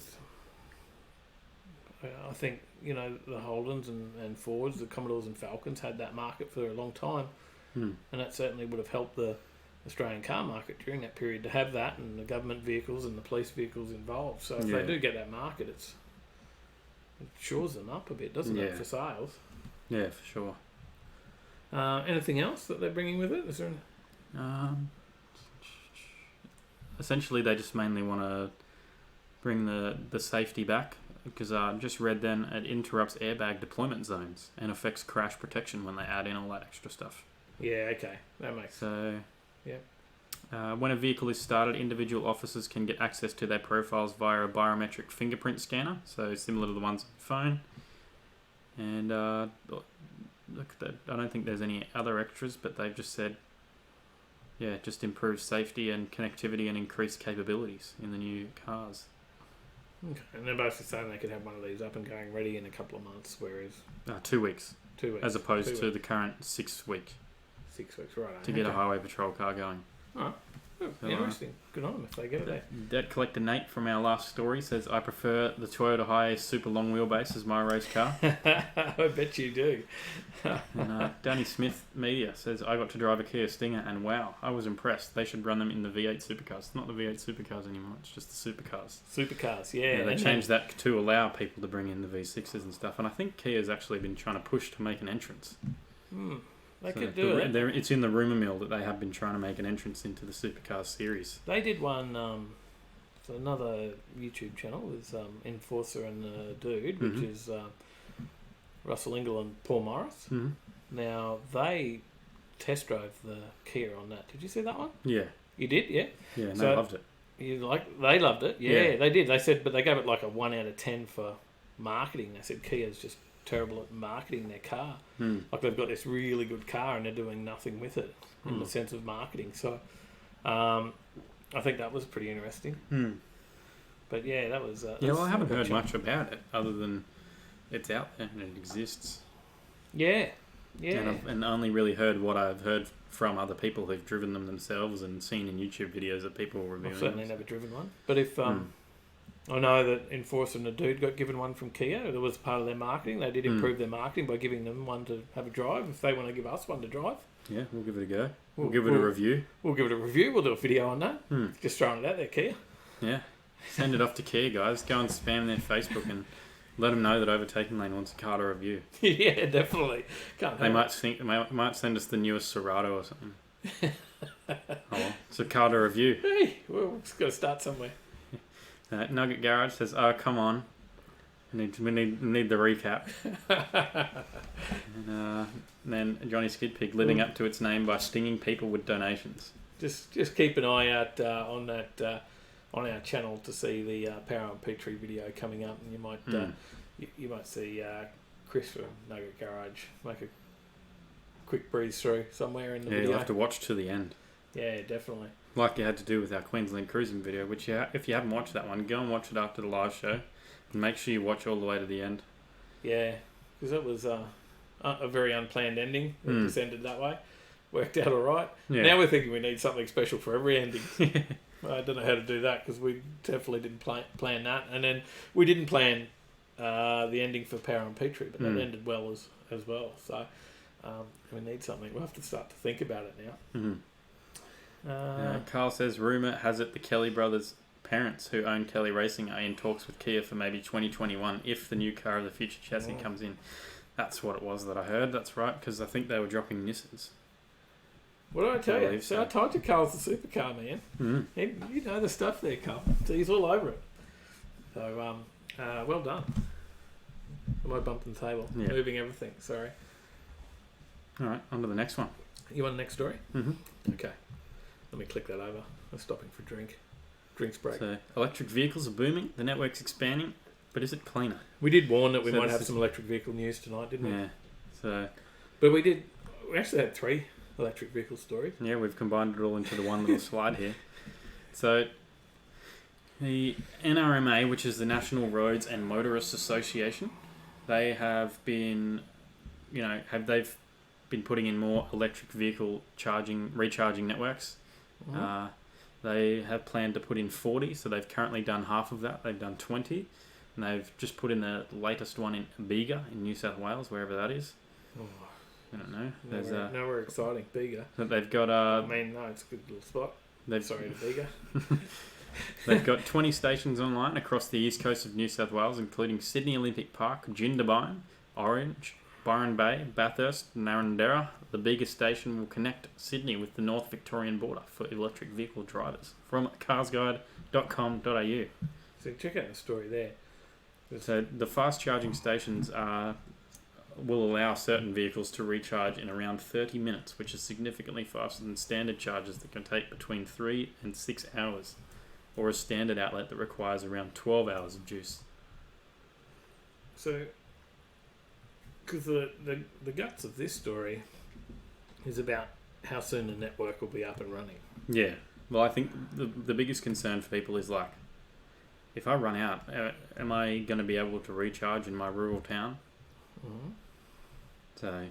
I think, you know, the Holdens and Fords, the Commodores and Falcons had that market for a long time. And that certainly would have helped the Australian car market during that period to have that, and the government vehicles and the police vehicles involved. So if they do get that market, it shores them up a bit, doesn't it, for sales? Yeah, for sure. Anything else that they're bringing with it? Is there essentially they just mainly want to bring the safety back, because I just read then it interrupts airbag deployment zones and affects crash protection when they add in all that extra stuff. Yeah, okay. That makes sense. So, when a vehicle is started, individual officers can get access to their profiles via a biometric fingerprint scanner, so similar to the ones on the phone. And look, I don't think there's any other extras, but they've just said, just improve safety and connectivity and increase capabilities in the new cars. Okay. And they're basically saying they could have one of these up and going ready in a couple of months, whereas 2 weeks. 2 weeks. As opposed to the current 6 week. 6 weeks, right. To get a highway patrol car going. Alright. Oh, interesting. Good on them if they get it there. Debt Collector Nate from our last story says, I prefer the Toyota Hiace super long wheelbase as my race car. I bet you do. And Danny Smith Media says, I got to drive a Kia Stinger and wow, I was impressed. They should run them in the V8 supercars. It's not the V8 supercars anymore, it's just the supercars. Supercars, yeah. They changed that to allow people to bring in the V6s and stuff. And I think Kia's actually been trying to push to make an entrance. They could do it. It's in the rumour mill that they have been trying to make an entrance into the supercars series. They did one, for another YouTube channel with Enforcer and the Dude, which is Russell Ingle and Paul Morris. Mm-hmm. Now, they test drove the Kia on that. Did you see that one? Yeah. You did, yeah? Yeah, and they loved it. They loved it, yeah, they did. They said, but they gave it like a 1 out of 10 for marketing. They said Kia's just terrible at marketing their car. Like they've got this really good car and they're doing nothing with it in the sense of marketing. So I think that was pretty interesting. But yeah, that was... well, I haven't heard much about it other than it's out there and it exists. Yeah. And only really heard what I've heard from other people who've driven them themselves and seen in YouTube videos that people were reviewing. I've certainly never driven one. But if... I know that Enforcer and the Dude got given one from Kia. It was part of their marketing. They did improve their marketing by giving them one to have a drive. If they want to give us one to drive, yeah, we'll give it a go. We'll give it a review. We'll give it a review. We'll do a video on that. Just throwing it out there, Kia. Yeah, send it off to Kia, guys. Go and spam their Facebook and let them know that Overtaking Lane wants a car to review. Yeah, definitely. They might send us the newest Serato or something. It's a car to review. Hey, we've just got to start somewhere. Nugget Garage says, "Oh, come on, we need the recap." And then Johnny Skidpig living up to its name by stinging people with donations. Just keep an eye out on that on our channel to see the Power and Petrie video coming up, and you might you might see Chris from Nugget Garage make a quick breeze through somewhere in the video. You'll have to watch to the end. Yeah, definitely. Like you had to do with our Queensland cruising video, which if you haven't watched that one, go and watch it after the live show. And make sure you watch all the way to the end. Yeah, because it was a very unplanned ending. It just ended that way. Worked out all right. Yeah. Now we're thinking we need something special for every ending. I don't know how to do that because we definitely didn't plan that. And then we didn't plan the ending for Power and Petrie, but that ended well as well. So we need something. We'll have to start to think about it now. Mm-hmm. Carl says, rumour has it the Kelly brothers' parents who own Kelly Racing are in talks with Kia for maybe 2021 if the new car of the future chassis comes in. That's what it was that I heard. That's right, because I think they were dropping Nissans. What did I tell you? So I told you Carl's the supercar man. Mm-hmm. You know the stuff there, Carl. So he's all over it. So, well done. I bumped the table. Yeah. Moving everything, sorry. All right, on to the next one. You want the next story? Mm-hmm. Okay. Let me click that over. I'm stopping for drinks break. So, electric vehicles are booming. The network's expanding. But is it cleaner? We did warn that we might have some electric vehicle news tonight, didn't we? Yeah. So, but we actually had 3 electric vehicle stories. Yeah, we've combined it all into the one little slide here. So, the NRMA, which is the National Roads and Motorists Association, they have been, they've been putting in more electric vehicle recharging networks. Mm-hmm. They have planned to put in 40, so they've currently done half of that. They've done 20, and they've just put in the latest one in Bega in New South Wales, wherever that is. Oh. I don't know. Nowhere exciting, Bega. They've got no, it's a good little spot. Sorry to Bega. They've got 20 stations online across the east coast of New South Wales, including Sydney Olympic Park, Jindabyne, Orange, Byron Bay, Bathurst, Narrandera, the biggest station will connect Sydney with the North Victorian border for electric vehicle drivers. From carsguide.com.au. So check out the story there. So the fast charging stations will allow certain vehicles to recharge in around 30 minutes, which is significantly faster than standard chargers that can take between 3 and 6 hours, or a standard outlet that requires around 12 hours of juice. So, because the guts of this story is about how soon the network will be up and running. Yeah. Well, I think the biggest concern for people is like, if I run out, am I going to be able to recharge in my rural town? Mm-hmm. So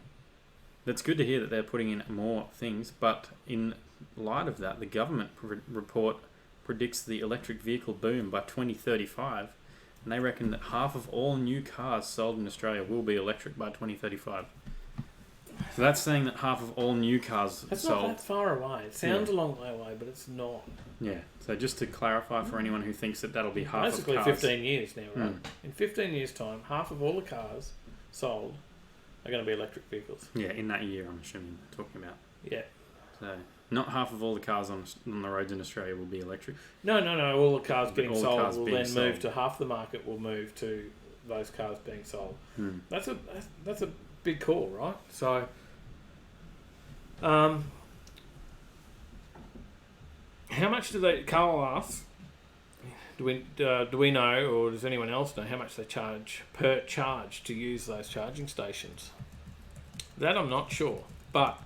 that's good to hear that they're putting in more things, but in light of that, the government report predicts the electric vehicle boom by 2035, and they reckon that half of all new cars sold in Australia will be electric by 2035. So that's saying that half of all new cars that's sold... not that far away. It sounds a long way away, but it's not. Yeah, so just to clarify for anyone who thinks that that'll be half basically of cars... 15 years now, right? In 15 years' time, half of all the cars sold are going to be electric vehicles. Yeah, in that year, I'm assuming they're talking about. Yeah. So not half of all the cars on the roads in Australia will be electric. No. All the cars getting sold cars will being then move to half the market will move to those cars being sold. That's a big call, right? So, how much do they? Carl asks, do we know, or does anyone else know how much they charge per charge to use those charging stations? That I'm not sure, but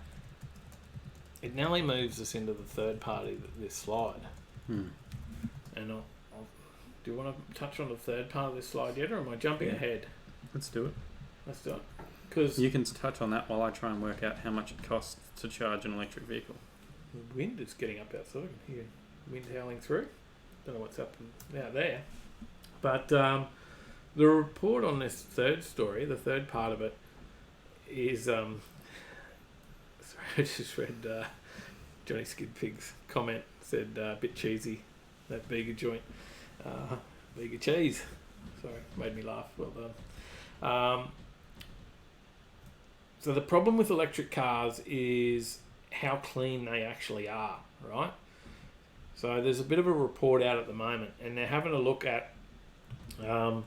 it nearly moves us into the third part of this slide. And do you want to touch on the third part of this slide yet, or am I jumping ahead? Let's do it. Let's do it. Because you can touch on that while I try and work out how much it costs to charge an electric vehicle. The wind is getting up outside. I can hear wind howling through. Don't know what's up out there. But the report on this third story, the third part of it, is... sorry, I just read Johnny Skid Pig's comment. Said a bit cheesy, that Bega joint. Bega cheese. Sorry, made me laugh. Well done. So the problem with electric cars is how clean they actually are, right? So there's a bit of a report out at the moment, and they're having a look at how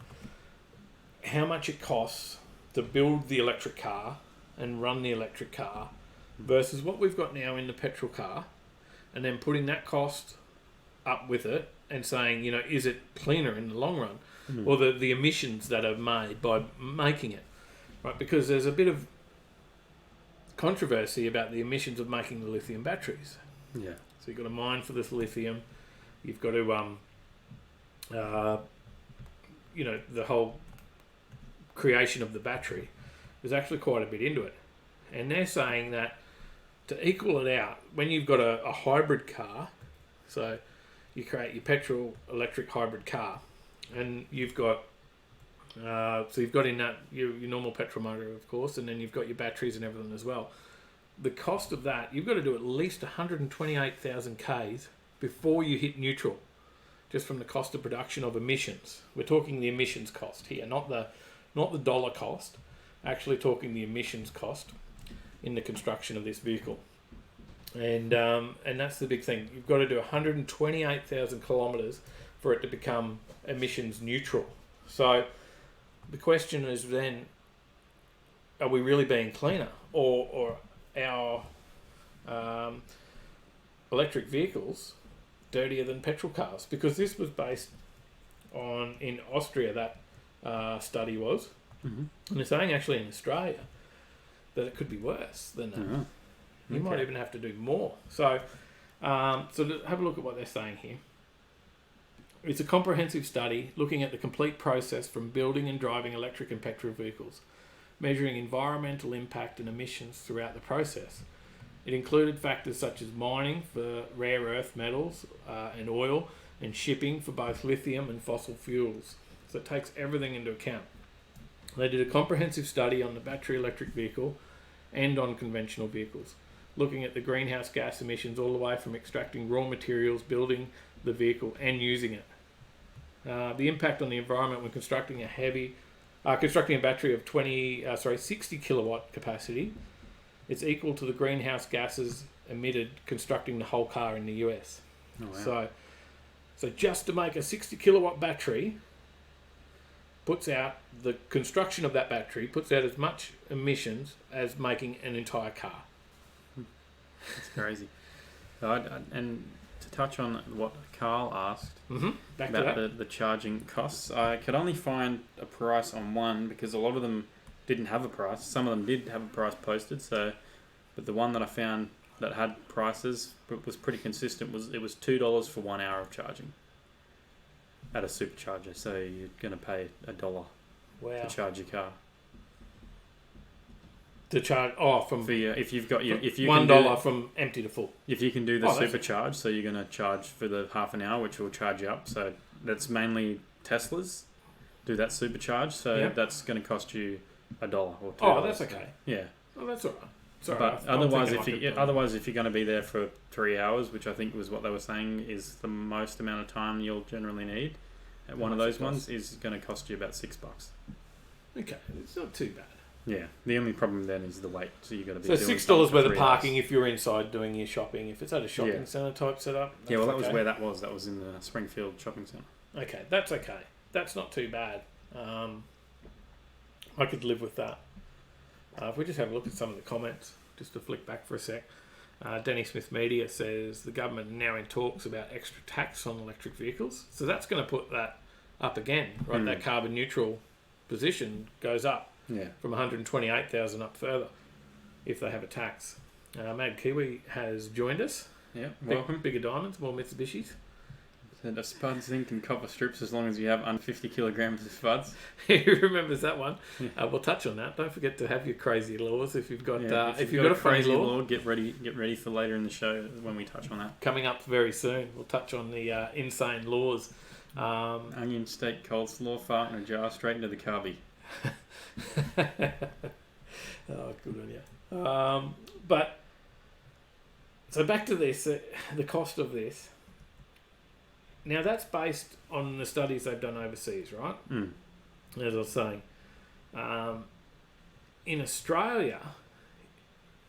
much it costs to build the electric car and run the electric car versus what we've got now in the petrol car, and then putting that cost up with it and saying, is it cleaner in the long run, or the emissions that are made by making it, right? Because there's a bit of controversy about the emissions of making the lithium batteries. Yeah. So you've got to mine for this lithium. You've got to, the whole creation of the battery. There's actually quite a bit into it. And they're saying that to equal it out, when you've got a hybrid car, so you create your petrol electric hybrid car, and you've got you've got in that your normal petrol motor, of course, and then you've got your batteries and everything as well. The cost of that, you've got to do at least 128,000 Ks before you hit neutral, just from the cost of production of emissions. We're talking the emissions cost here, not the dollar cost. Actually talking the emissions cost in the construction of this vehicle. And that's the big thing. You've got to do 128,000 kilometres for it to become emissions neutral. So the question is then, are we really being cleaner, or our electric vehicles dirtier than petrol cars? Because this was based on, in Austria, that study was, and they're saying actually in Australia that it could be worse than that. You might even have to do more. So to have a look at what they're saying here. It's a comprehensive study looking at the complete process from building and driving electric and petrol vehicles, measuring environmental impact and emissions throughout the process. It included factors such as mining for rare earth metals and oil, and shipping for both lithium and fossil fuels. So it takes everything into account. They did a comprehensive study on the battery electric vehicle and on conventional vehicles, looking at the greenhouse gas emissions all the way from extracting raw materials, building the vehicle and using it. The impact on the environment when constructing a heavy Constructing a battery of 60 kilowatt capacity, it's equal to the greenhouse gases emitted constructing the whole car in the US. Oh, wow. So just to make a 60 kilowatt battery, the construction of that battery puts out as much emissions as making an entire car. That's crazy. And to touch on what Carl asked about the charging costs, I could only find a price on one because a lot of them didn't have a price. Some of them did have a price posted. But the one that I found that had prices but was pretty consistent was $2 for 1 hour of charging at a supercharger. So you're going to pay $1 to charge your car. To charge if you've got your if you $1 from empty to full. If you can do the supercharge, so you're going to charge for the half an hour, which will charge you up. So that's mainly Teslas do that supercharge. So that's going to cost you $1 or $2. Oh, that's okay. Yeah. Oh, that's all right. Sorry, but otherwise, if you're going to be there for 3 hours, which I think was what they were saying is the most amount of time you'll generally need, at one of those ones is going to cost you about $6. Okay, it's not too bad. Yeah, the only problem then is the wait. So you got to be. So $6 worth of parking if you're inside doing your shopping. If it's at a shopping centre type setup. Yeah, well, that was where that was. That was in the Springfield shopping centre. Okay, that's okay. That's not too bad. I could live with that. If we just have a look at some of the comments, just to flick back for a sec. Denny Smith Media says the government are now in talks about extra tax on electric vehicles. So that's going to put that up again, right? That carbon neutral position goes up. Yeah. From 128,000 up further if they have a tax. Mad Kiwi has joined us. Yeah, welcome. Bigger diamonds, more Mitsubishis. The spuds thing can copper strips as long as you have under 50 kilograms of spuds. Who remembers that one? Yeah. We'll touch on that. Don't forget to have your crazy laws if you've got if you've got a funny law. Get ready for later in the show when we touch on that. Coming up very soon. We'll touch on the insane laws. Onion steak coleslaw fart in a jar straight into the carby. Oh, good on you. But so back to this, the cost of this. Now that's based on the studies they've done overseas, right? As I was saying, in Australia,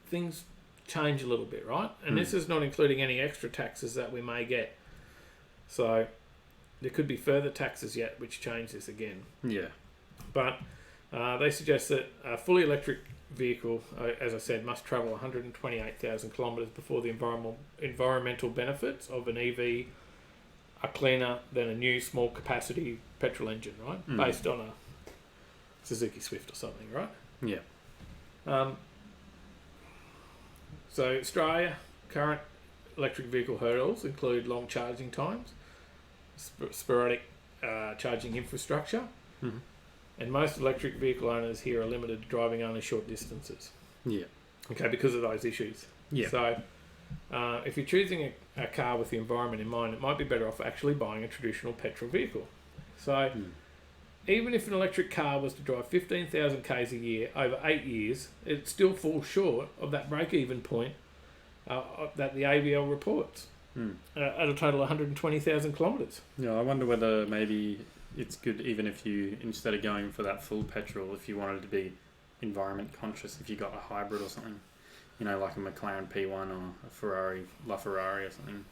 things change a little bit, right? And this is not including any extra taxes that we may get. So there could be further taxes yet, which change this again. Yeah. But they suggest that a fully electric vehicle, as I said, must travel 128,000 kilometres before the environmental benefits of an EV are cleaner than a new small capacity petrol engine, right? Based on a Suzuki Swift or something, right? Yeah. So Australia, current electric vehicle hurdles include long charging times, sporadic charging infrastructure, and most electric vehicle owners here are limited to driving only short distances. Yeah. Okay, because of those issues. Yeah. So if you're choosing a car with the environment in mind, it might be better off actually buying a traditional petrol vehicle. So even if an electric car was to drive 15,000 k's a year over 8 years, it still falls short of that break-even point that the AVL reports at a total of 120,000 kilometres. Yeah, I wonder whether maybe it's good even if you, instead of going for that full petrol, if you wanted to be environment conscious, if you got a hybrid or something, you know, like a McLaren P1 or a Ferrari, LaFerrari or something.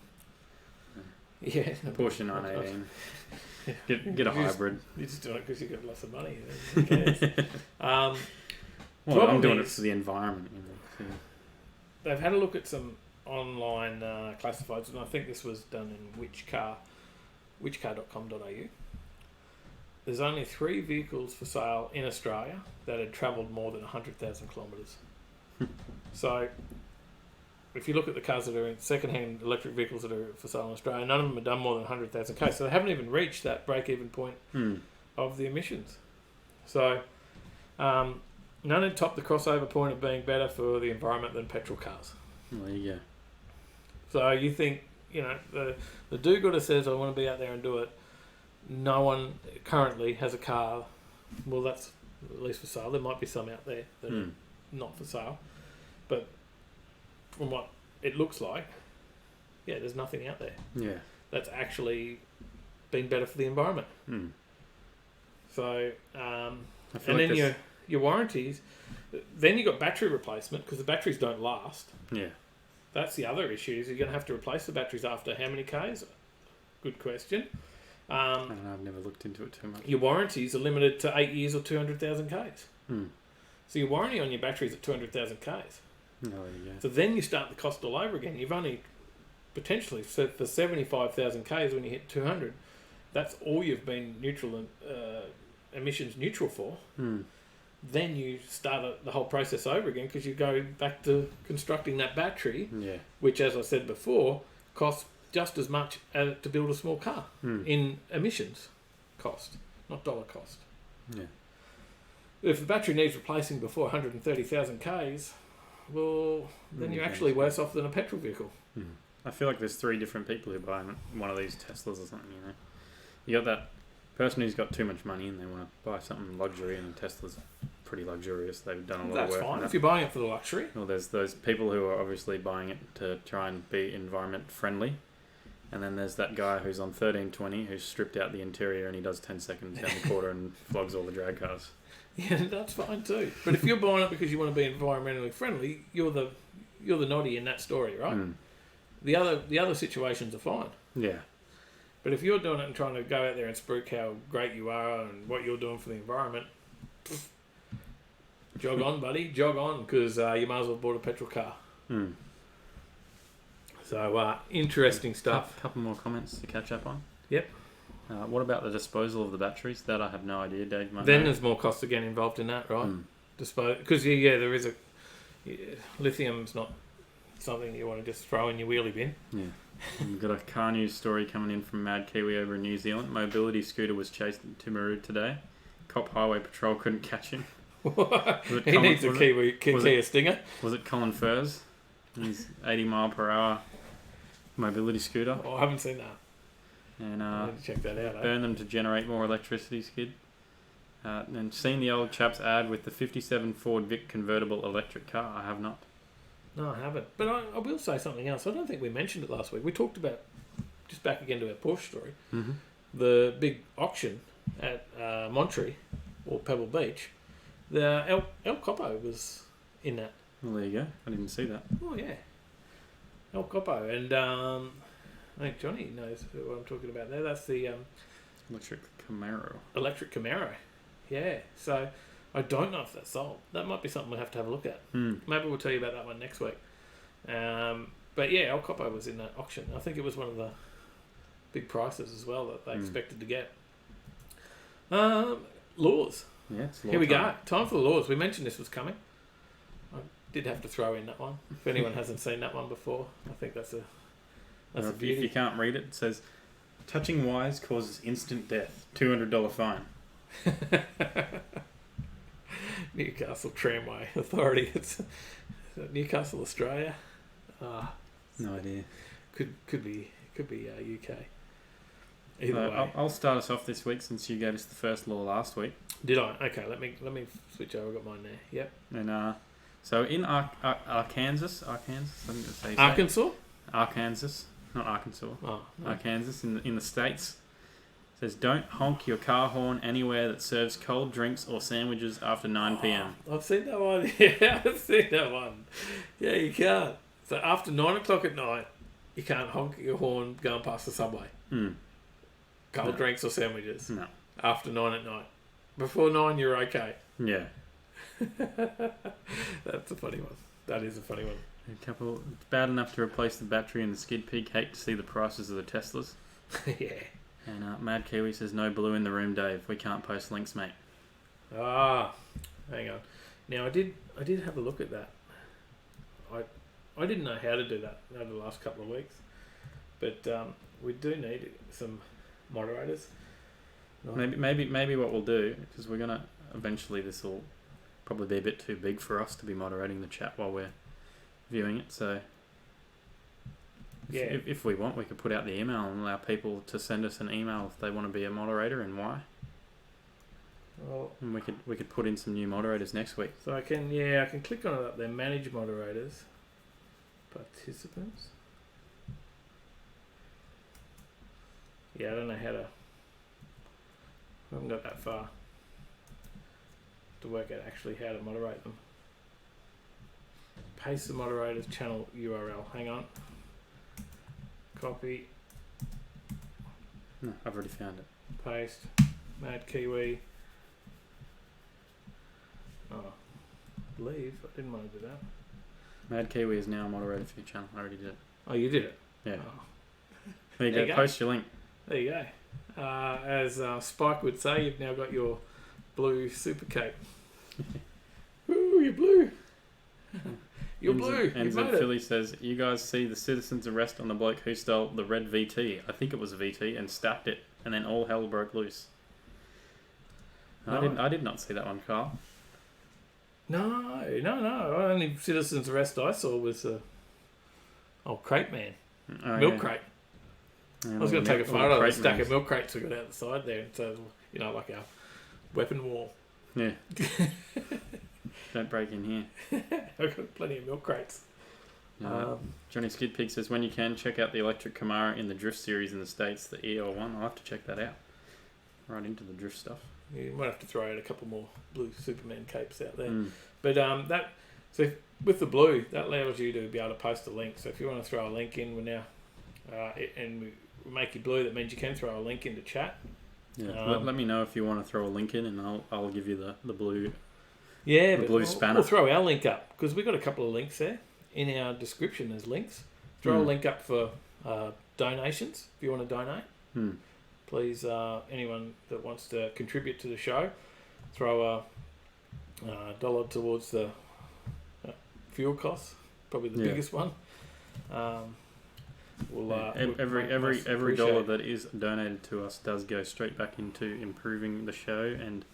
Yeah. Porsche 918. Get a hybrid. You're just doing it because you've got lots of money. Who cares? Well, I'm doing it for the environment. You know, They've had a look at some online classifieds, and I think this was done in whichcar.com.au. There's only 3 vehicles for sale in Australia that had travelled more than 100,000 kilometres. So, if you look at the cars that are in second-hand electric vehicles that are for sale in Australia, none of them have done more than 100,000 k's. So they haven't even reached that break-even point of the emissions. So, none had topped the crossover point of being better for the environment than petrol cars. There you go. So you think, you know, the do-gooder says, I want to be out there and do it. No one currently has a car. Well, that's at least for sale. There might be some out there that are not for sale. But from what it looks like, yeah, there's nothing out there. Yeah. That's actually been better for the environment. So And then your warranties. Then you got battery replacement because the batteries don't last. Yeah. That's the other issue. Is you're going to have to replace the batteries after how many Ks? Good question. I don't know, I've never looked into it too much. Your warranties are limited to 8 years or 200,000 Ks. Hmm. So your warranty on your batteries at 200,000 Ks. Oh, there you go. So then you start the cost all over again. You've only potentially set for 75,000 Ks when you hit 200. That's all you've been emissions neutral for. Hmm. Then you start the whole process over again because you go back to constructing that battery, which, as I said before, costs just as much to build a small car in emissions cost, not dollar cost. Yeah. If the battery needs replacing before 130,000 Ks, well, then you're actually worse off than a petrol vehicle. I feel like there's 3 different people who buy one of these Teslas or something, you know. You got that person who's got too much money and they want to buy something luxury, and Tesla's pretty luxurious. They've done a lot of work. That's fine if you're buying it for the luxury. Well, there's those people who are obviously buying it to try and be environment friendly. And then there's that guy who's on 1320 who's stripped out the interior and he does 10 seconds down the quarter and flogs all the drag cars. Yeah, that's fine too. But if you're buying it because you want to be environmentally friendly, you're the naughty in that story, right? The other situations are fine. Yeah. But if you're doing it and trying to go out there and spruik how great you are and what you're doing for the environment, jog on, buddy, jog on, because you might as well bought a petrol car. So, interesting stuff. A couple more comments to catch up on. Yep. What about the disposal of the batteries? That I have no idea, Dave. There's more costs again involved in that, right? Because there is lithium's not something you want to just throw in your wheelie bin. Yeah. We've got a car news story coming in from Mad Kiwi over in New Zealand. Mobility scooter was chased in Timaru today. Cop Highway Patrol couldn't catch him. He needs a Kia Stinger. Was it Colin Furs? His 80 mile per hour mobility scooter. Oh, I haven't seen that. And I need to check that out. burn them to generate more electricity, Skid. And seen the old chap's ad with the 57 Ford Vic convertible electric car? I have not. No, I haven't. But I will say something else. I don't think we mentioned it last week. We talked about, just back again to our Porsche story, the big auction at Monterey or Pebble Beach. The El Copo was in that. Well, there you go. I didn't see that. Oh, yeah. El Copo. And I think Johnny knows what I'm talking about there. That's the Electric Camaro. Electric Camaro. Yeah. So I don't know if that's sold. That might be something we'll have to have a look at. Maybe we'll tell you about that one next week. But yeah, El Copo was in that auction. I think it was one of the big prices as well that they expected to get. Laws. Yeah, it's Here we go. Time for the laws. We mentioned this was coming. I did have to throw in that one. If anyone hasn't seen that one before, I think that's a beauty. If you can't read it, it says, touching wires causes instant death. $200 fine. Newcastle Tramway Authority. It's Newcastle, Australia. No idea. Could be UK. Either way. I'll start us off this week since you gave us the first law last week. Did I? Okay, let me switch over. I've got mine there. Yep. And so in Arkansas, I think that's how you say Arkansas? Arkansas, not Arkansas. Oh, no. Arkansas in the States. It says don't honk your car horn anywhere that serves cold drinks or sandwiches after 9 p.m. I've seen that one. Yeah, I've seen that one. Yeah, you can't. So after 9 o'clock at night, you can't honk your horn going past the subway. Cold drinks or sandwiches. No. After 9 at night. Before 9, you're okay. Yeah. That's a funny one. That is a funny one. It's bad enough to replace the battery in the Skid Peak. Hate to see the prices of the Teslas. Yeah. And Mad Kiwi says no blue in the room, Dave. We can't post links, mate. Hang on. Now I did have a look at that. I didn't know how to do that over the last couple of weeks, but we do need some moderators. Maybe what we'll do, because we're gonna eventually, this will probably be a bit too big for us to be moderating the chat while we're viewing it. So yeah, if we want, we could put out the email and allow people to send us an email if they want to be a moderator and why. Well, and we could put in some new moderators next week. So I can click on it up there. Manage moderators, participants. Yeah, I don't know how to. I haven't got that far. to work out actually how to moderate them. Paste the moderator's channel URL. Hang on. Copy. No, I've already found it. Paste. Mad Kiwi. Oh, I believe I didn't want to do that. Mad Kiwi is now a moderator for your channel. I already did it. Oh, you did it? Yeah. Oh. There you go. Post your link. There you go. As Spike would say, you've now got your blue super cape. Ooh, you're blue. You're blue. Enzo You've made Philly says, you guys see the citizens' arrest on the bloke who stole the red VT. I think it was a VT and stacked it, and then all hell broke loose. No. I did not see that one, Carl. No. The only citizens' arrest I saw was old crate man. Milk crate. Yeah, I was going to take a photo of the stack moves. of milk crates we got out the side there. So, like our weapon wall. Yeah. Don't break in here. I've got plenty of milk crates. Johnny Skidpig says, when you can, check out the electric Camaro in the Drift series in the States, the EL1. I'll have to check that out. Right into the Drift stuff. You might have to throw out a couple more blue Superman capes out there. Mm. But so with the blue, that allows you to be able to post a link. So if you want to throw a link in, we're now, and we make you blue, that means you can throw a link into chat. Yeah. Let me know if you want to throw a link in, and I'll give you the blue. Yeah, the blue spanner. We'll throw our link up because we've got a couple of links there in our description as links. Throw a link up for donations if you want to donate. Please, anyone that wants to contribute to the show, throw a dollar towards the fuel costs, probably the biggest one. Every dollar that is donated to us does go straight back into improving the show and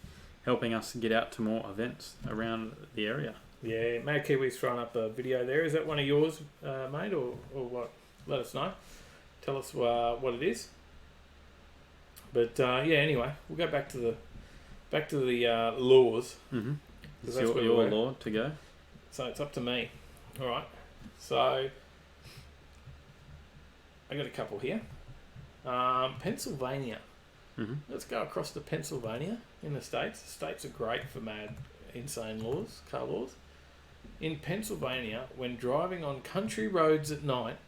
helping us get out to more events around the area. Yeah, Mad Kiwi's thrown up a video there. Is that one of yours, mate, or what? Let us know. Tell us what it is. But anyway, we'll go back to the laws. Mm-hmm. It's your law to go. So it's up to me. All right. So I got a couple here. Pennsylvania. Mm-hmm. Let's go across to Pennsylvania in the States. The States are great for mad, insane laws, car laws. In Pennsylvania, when driving on country roads at night,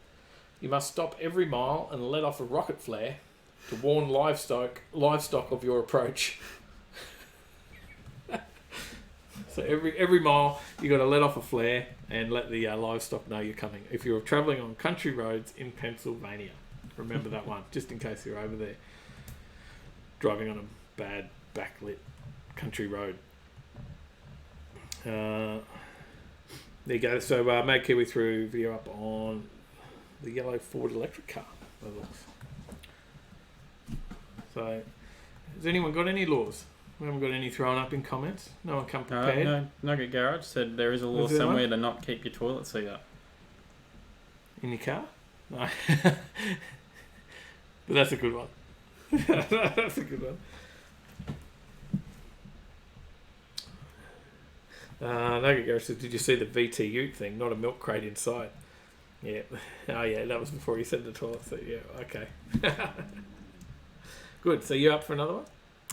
you must stop every mile and let off a rocket flare to warn livestock of your approach. So every mile you got to let off a flare and let the livestock know you're coming. If you're travelling on country roads in Pennsylvania, remember that one, just in case you're over there driving on a bad backlit country road. There you go. So Mad Kiwi threw video up on the yellow Ford electric car. So, has anyone got any laws? We haven't got any thrown up in comments. No one come prepared. No, Nugget Garage said there is a law somewhere to not keep your toilet seat up. In your car? No. But that's a good one. That's a good one. Nugget Garage said, did you see the VT Ute thing? Not a milk crate inside. Yeah. Oh, yeah, that was before he said the toilet seat. Yeah, okay. Good. So you up for another one?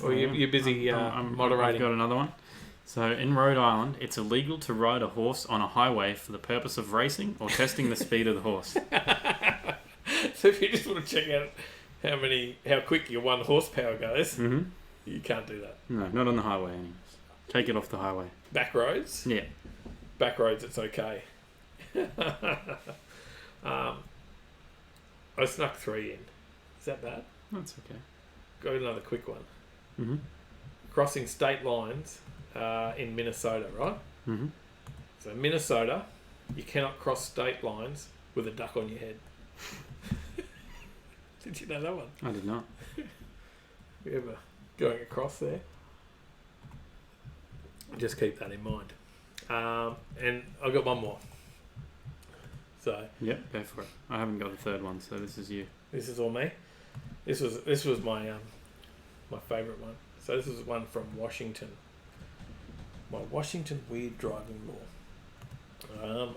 Or you're busy moderating? I've got another one. So in Rhode Island, it's illegal to ride a horse on a highway for the purpose of racing or testing the speed of the horse. So if you just want to check out how quick your 1 horsepower goes, you can't do that. No, not on the highway anyways. Take it off the highway. Back roads? Yeah. Back roads, it's okay. I snuck 3 in. Is that bad? That's okay. Got another quick one. Mm-hmm. Crossing state lines in Minnesota, right? Mm-hmm. So Minnesota, you cannot cross state lines with a duck on your head. Did you know that one? I did not. You ever going across there? Just keep that in mind. And I've got one more. So yep, go for it. I haven't got the third one, so this is you. This is all me. This was my my favourite one. So this is one from Washington. My Washington weird driving law,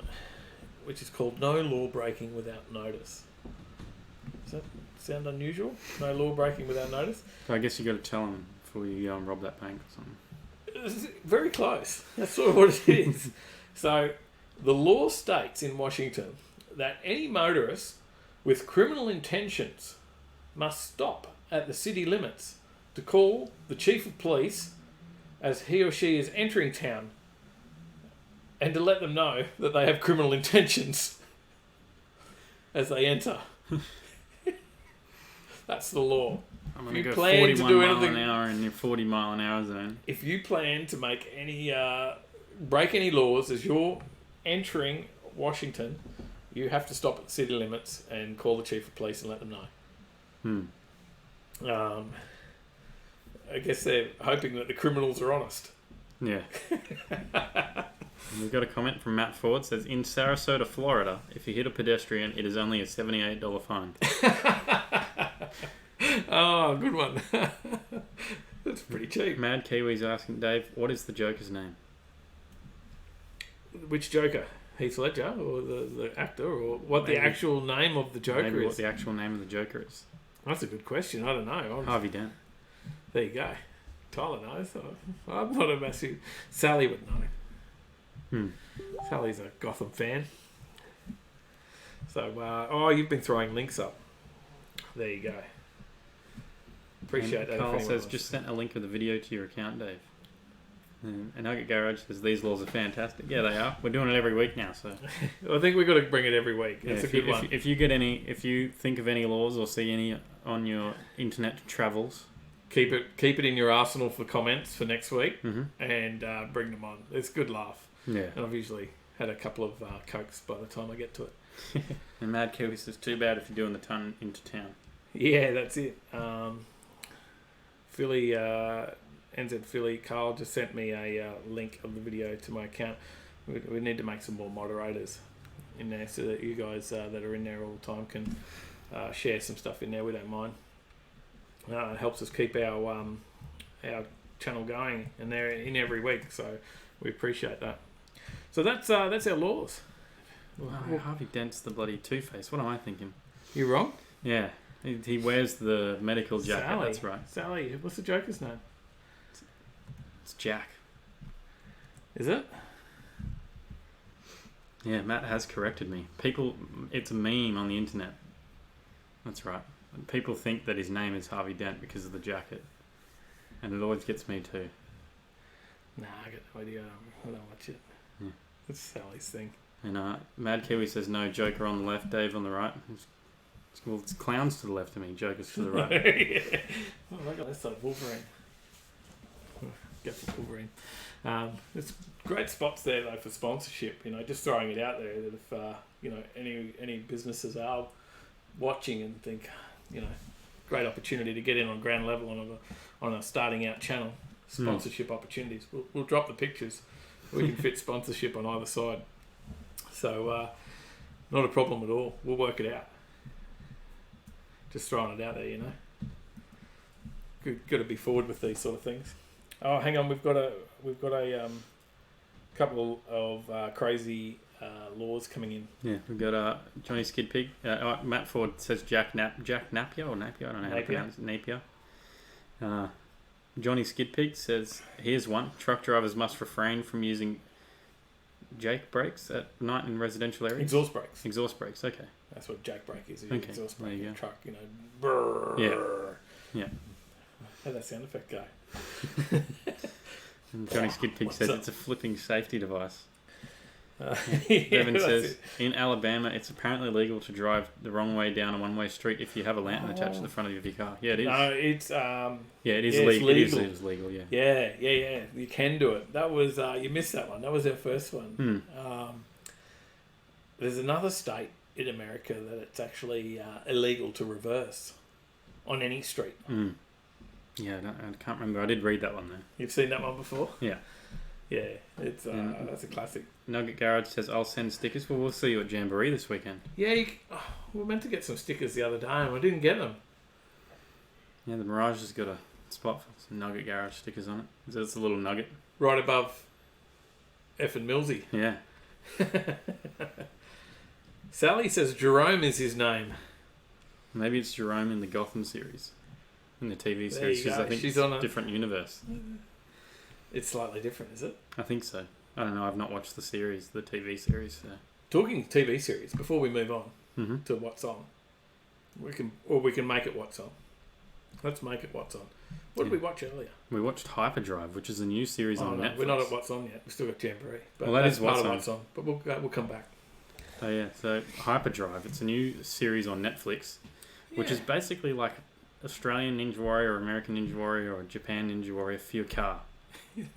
which is called no law breaking without notice. Does that sound unusual? No law breaking without notice. So I guess you got to tell them before you go and rob that bank or something. very close. That's sort of what it is. So, the law states in Washington that any motorist with criminal intentions must stop at the city limits to call the chief of police as he or she is entering town and to let them know that they have criminal intentions as they enter. That's the law. I'm going to go 41 miles an hour in your 40 mile an hour zone. If you plan to make any break any laws as you're entering Washington, you have to stop at the city limits and call the chief of police and let them know. I guess they're hoping that the criminals are honest. Yeah. We've got a comment from Matt Ford. Says, in Sarasota, Florida, if you hit a pedestrian, it is only a $78 fine. Oh, good one. That's pretty cheap. Mad Kiwi's asking Dave, what is the Joker's name? Which Joker? Heath Ledger or the actor, or what maybe the actual name of the Joker is? What the actual name of the Joker is. That's a good question. I don't know. Harvey Dent. There you go. Tyler knows. I'm not a massive... Sally would know. Sally's a Gotham fan. So, you've been throwing links up. There you go. Appreciate that. Carl says, just sent a link of the video to your account, Dave. And Nugget Garage says, these laws are fantastic. Yeah, they are. We're doing it every week now, so... I think we've got to bring it every week. That's a good one. If you think of any laws or see any on your internet travels... Keep it in your arsenal for comments for next week and bring them on. It's a good laugh. Yeah. And I've usually had a couple of Cokes by the time I get to it. And Mad Kiwi says, too bad if you're doing the ton into town. Yeah, that's it. Philly, NZ Philly, Carl just sent me a link of the video to my account. We need to make some more moderators in there so that you guys that are in there all the time can share some stuff in there. We don't mind. It helps us keep our channel going, and they're in every week, so we appreciate that. So that's our laws. Harvey Dent's the bloody Two-Face. What am I thinking? You wrong? Yeah, he wears the medical jacket. Sally. That's right. Sally. What's the Joker's name? It's Jack. Is it? Yeah, Matt has corrected me. It's a meme on the internet. That's right. People think that his name is Harvey Dent because of the jacket. And it always gets me too. Nah, I got no idea. I don't watch it. Yeah. It's Sally's thing. And Mad Kiwi says, no, Joker on the left, Dave on the right. Well, it's clowns to the left of me, Joker's to the right. Yeah. Oh my God, that's like Wolverine. Go for Wolverine. There's great spots there though for sponsorship. Just throwing it out there that if any businesses are watching and think, great opportunity to get in on ground level on a starting out channel. Sponsorship opportunities. We'll drop the pictures. We can fit sponsorship on either side. So not a problem at all. We'll work it out. Just throwing it out there, Got to be forward with these sort of things. Oh, hang on. We've got a couple of crazy laws coming in. Yeah, we've got Johnny Skid Pig. Matt Ford says Jack Napier or Napier. I don't know how to pronounce it. Napier. Johnny Skid Pig says, here's one. Truck drivers must refrain from using Jake brakes at night in residential areas. Exhaust brakes. Exhaust brakes, okay. That's what Jack brake is. Okay. Exhaust brake in a truck, Brrr. Yeah. How'd that sound effect go? And Johnny Skid Pig says it's a flipping safety device. Yeah, Devin says, in Alabama, it's apparently legal to drive the wrong way down a one-way street if you have a lantern attached to the front of your car. Yeah, it is. No, it's... it is legal. It is legal, yeah. Yeah. You can do it. That was... you missed that one. That was our first one. There's another state in America that it's actually illegal to reverse on any street. Yeah, I can't remember. I did read that one, though. You've seen that one before? Yeah. Yeah, it's that's a classic. Nugget Garage says, I'll send stickers. Well, we'll see you at Jamboree this weekend. Yeah, we were meant to get some stickers the other day and we didn't get them. Yeah, the Mirage has got a spot for some Nugget Garage stickers on it. It's a little nugget. Right above F and Millsy. Yeah. Sally says Jerome is his name. Maybe it's Jerome in the Gotham series. In the TV series. Because I think she's on a different universe. It's slightly different, is it? I think so. I don't know. I've not watched the TV series. So. Talking TV series, before we move on Mm-hmm. to what's on, we can make it what's on. Let's make it what's on. What did we watch earlier? We watched Hyperdrive, which is a new series on Netflix. We're not at what's on yet. We've still got Jamboree. But well, that is part of what's on. But we'll come back. Oh yeah, so Hyperdrive. It's a new series on Netflix, which is basically like Australian Ninja Warrior, or American Ninja Warrior, or Japan Ninja Warrior for your car.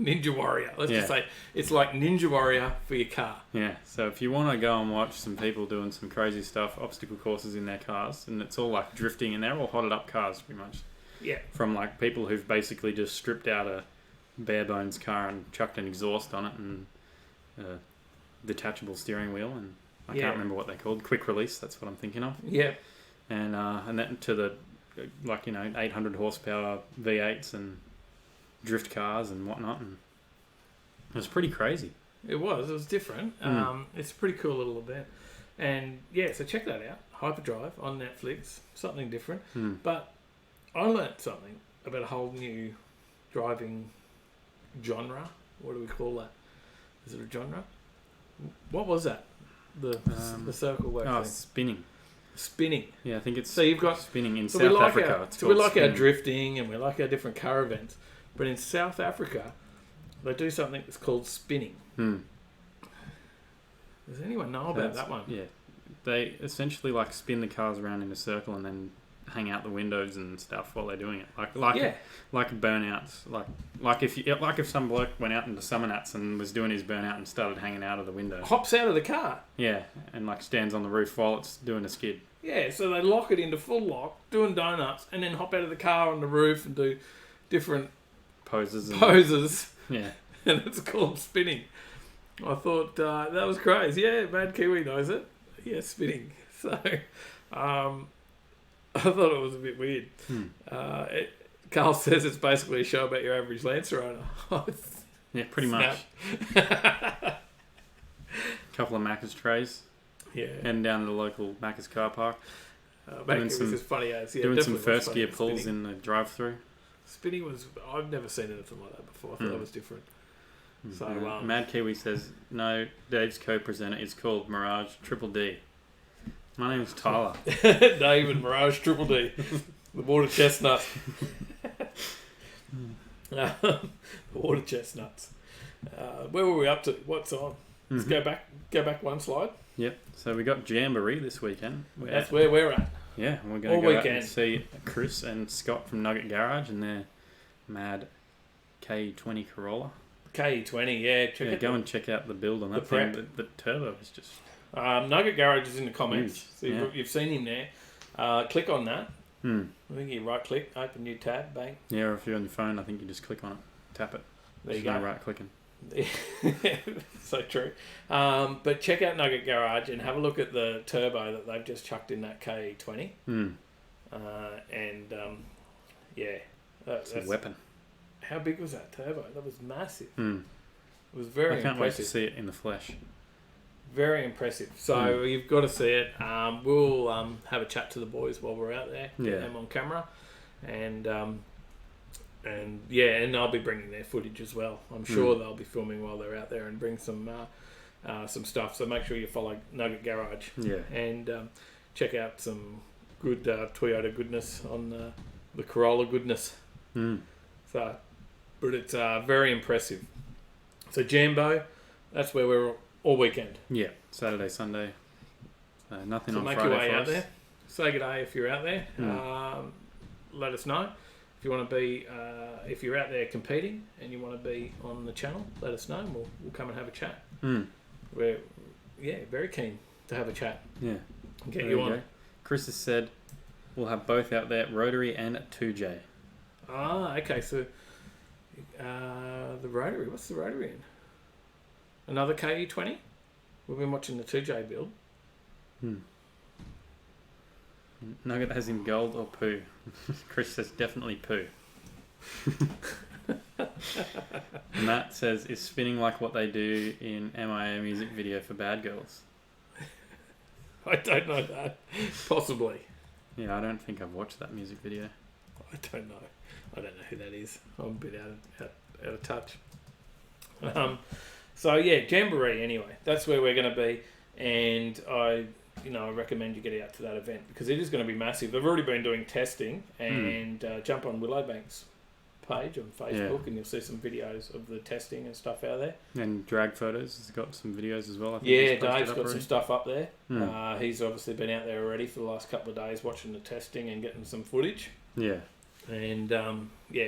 Ninja Warrior. Let's just say it's like Ninja Warrior for your car. Yeah, so if you want to go and watch some people doing some crazy stuff, obstacle courses in their cars, and it's all like drifting, and they're all hotted up cars pretty much. Yeah. From like people who've basically just stripped out a bare bones car and chucked an exhaust on it and a detachable steering wheel, and I can't remember what they're called. Quick release, that's what I'm thinking of. Yeah. And then to the 800 horsepower V8s and drift cars and whatnot, and it was pretty crazy. It was different. It's a pretty cool little event, and so check that out. Hyperdrive on Netflix, something different. But I learnt something about a whole new driving genre. What do we call that? Is it a genre? What was that? The circle work thing. Spinning. Yeah, I think it's so you've got spinning in South Africa. We like our drifting and we like our different car events, but in South Africa they do something that's called spinning. Does anyone know about that one? Yeah, they essentially like spin the cars around in a circle and then hang out the windows and stuff while they're doing it, like burnouts, like if some bloke went out into Summernats and was doing his burnout and started hanging out of the window, hops out of the car, and like stands on the roof while it's doing a skid. So they lock it into full lock, doing donuts, and then hop out of the car on the roof and do different poses. And it's called spinning. I thought that was crazy. Yeah, Mad Kiwi knows it. Yeah, spinning. So I thought it was a bit weird. Carl says it's basically a show about your average Lancer owner. Yeah, pretty much. Couple of Macca's trays. Yeah. And down to the local Macca's car park. Doing some funny ads. Yeah, doing some first gear pulls spinning. In the drive-through. Spinning was... I've never seen anything like that before. I thought that was different. So Mad Kiwi says, no, Dave's co-presenter is called Mirage Triple D. My name is Tyler. Dave and Mirage Triple D. The water chestnut. The water chestnuts. Where were we up to? What's on? Let's go back one slide. Yep. So we got Jamboree this weekend. That's where we're at. Yeah, we're going to go out and see Chris and Scott from Nugget Garage and their mad K20 Corolla. K20, yeah. Go and check out the build on that thing. The turbo is just... Nugget Garage is in the comments. Huge. So you've seen him there. Click on that. I think you right click, open new tab, bang. Yeah, or if you're on your phone, I think you just click on it, tap it. There you go. No right clicking. So true. But check out Nugget Garage and have a look at the turbo that they've just chucked in that K20. That's a weapon. How big was that turbo? That was massive. It was very impressive. I can't wait to see it in the flesh. Very impressive. So you've got to see it. We'll have a chat to the boys while we're out there. Get them on camera, and I'll be bringing their footage as well. I'm sure they'll be filming while they're out there and bring some stuff. So make sure you follow Nugget Garage. Yeah. And check out some good Toyota goodness on the Corolla goodness. So, but it's very impressive. So Jambo, that's where we're all weekend. Yeah, Saturday, Sunday. Nothing so on make Friday your way for out us. there. Say good day if you're out there. Let us know. If you want to be, if you're out there competing and you want to be on the channel, let us know. And we'll come and have a chat. We're very keen to have a chat. Yeah, get you on. Go. Chris has said we'll have both out there, Rotary and 2J. Okay. So the Rotary. What's the Rotary in? Another KE20? We've been watching the 2J build. Nugget has in gold or poo? Chris says definitely poo. Matt says, is spinning like what they do in MIA music video for Bad Girls? I don't know that. Possibly. Yeah, I don't think I've watched that music video. I don't know. I don't know who that is. I'm a bit out of touch. So yeah, Jamboree anyway. That's where we're going to be, and I recommend you get out to that event because it is going to be massive. They've already been doing testing, and jump on Willowbank's page on Facebook, and you'll see some videos of the testing and stuff out there. And drag photos has got some videos as well. I think Dave's got some stuff up there. He's obviously been out there already for the last couple of days watching the testing and getting some footage. Yeah. And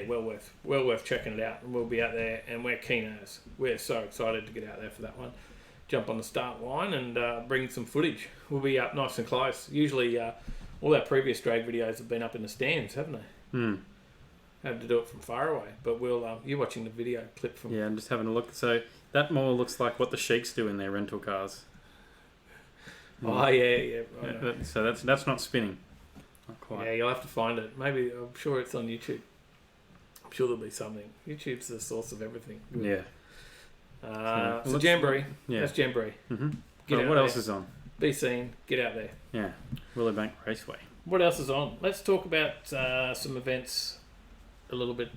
well worth checking it out. And we'll be out there, and we're keen as. We're so excited to get out there for that one. Jump on the start line and bring some footage. We'll be up nice and close. Usually, all our previous drag videos have been up in the stands, haven't they? Had to do it from far away, but you're watching the video clip from. Yeah, I'm just having a look. So that more looks like what the Sheiks do in their rental cars. Oh yeah. So that's not spinning. Not quite. Yeah, you'll have to find it. Maybe I'm sure it's on YouTube. I'm sure there'll be something. YouTube's the source of everything. Yeah. So Jamboree. Yeah. That's Jamboree. What else is on? Be seen. Get out there. Yeah. Willowbank Raceway. What else is on? Let's talk about some events a little bit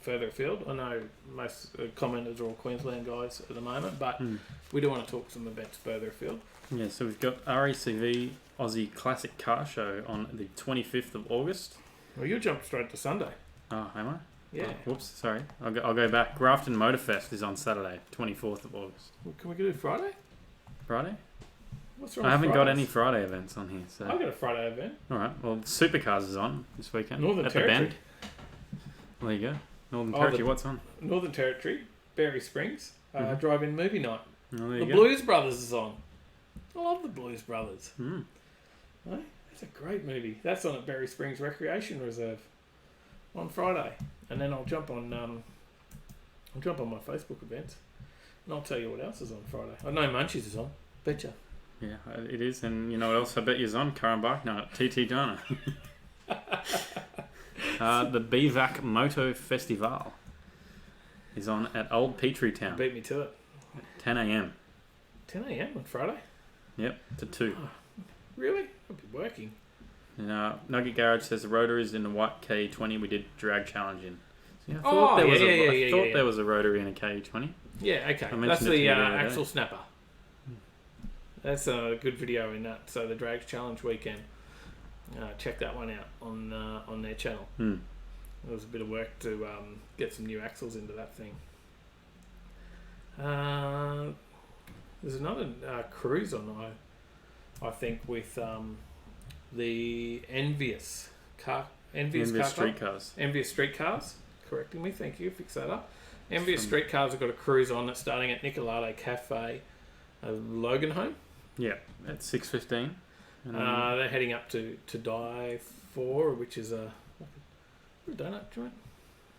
further afield. I know most commenters are all Queensland guys at the moment, but we do want to talk some events further afield. Yeah, so we've got RACV Aussie Classic Car Show on the 25th of August. Well, you jumped straight to Sunday. Oh, am I? Yeah. Oh, whoops, sorry. I'll go back. Grafton Motorfest is on Saturday, 24th of August. Well, can we do Friday? Friday? What's wrong I haven't got Fridays? any Friday events on here. So. I've got a Friday event. All right. Well, Supercars is on this weekend. Northern at Territory. The Bend. There you go. Northern Territory, what's on? Northern Territory, Berry Springs, drive-in movie night. Oh, the Blues Brothers is on. I love the Blues Brothers. Mm. Right? That's a great movie. That's on at Berry Springs Recreation Reserve on Friday, and then I'll jump on my Facebook events, and I'll tell you what else is on Friday. I know Munchies is on. Betcha. Yeah, it is, and you know what else I bet you's on? Car and Bike Night at TT Donna. The BVAC Moto Festival is on at Old Petrie Town. Beat me to it. 10 a.m. 10 a.m. on Friday? Yep, to 2. Oh, really? I'll be working. And, Nugget Garage says the rotary is in the white K20 we did drag challenge in. So, yeah, I thought there was a rotary in a K20. Yeah, okay. That's the axle snapper. That's a good video in that. So the drag challenge weekend. Check that one out on their channel. It was a bit of work to get some new axles into that thing. There's another cruise on, I think, with the Envious Streetcars. Envious Streetcars. Correcting me, thank you. Fix that up. Envious Streetcars have got a cruise on that's starting at Nicolade Cafe, Loganholme. Yeah, at 6:15. They're heading up to Die 4, which is a donut joint.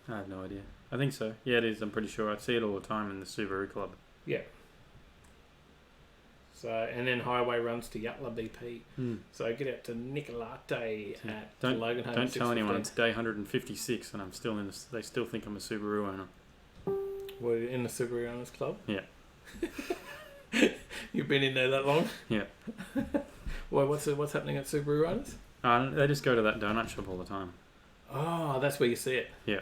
I have no idea. I think so. Yeah, it is. I'm pretty sure. I see it all the time in the Subaru Club. Yeah. So, and then highway runs to Yatla BP. So get out to Nicolate at Loganholme. Don't tell anyone it's day 156 and I'm still in. They still think I'm a Subaru owner. Well, in the Subaru Owners Club. Yeah. You've been in there that long? Yeah. Well, what's happening at Subaru Owners? They just go to that donut shop all the time. Oh, that's where you see it. Yeah.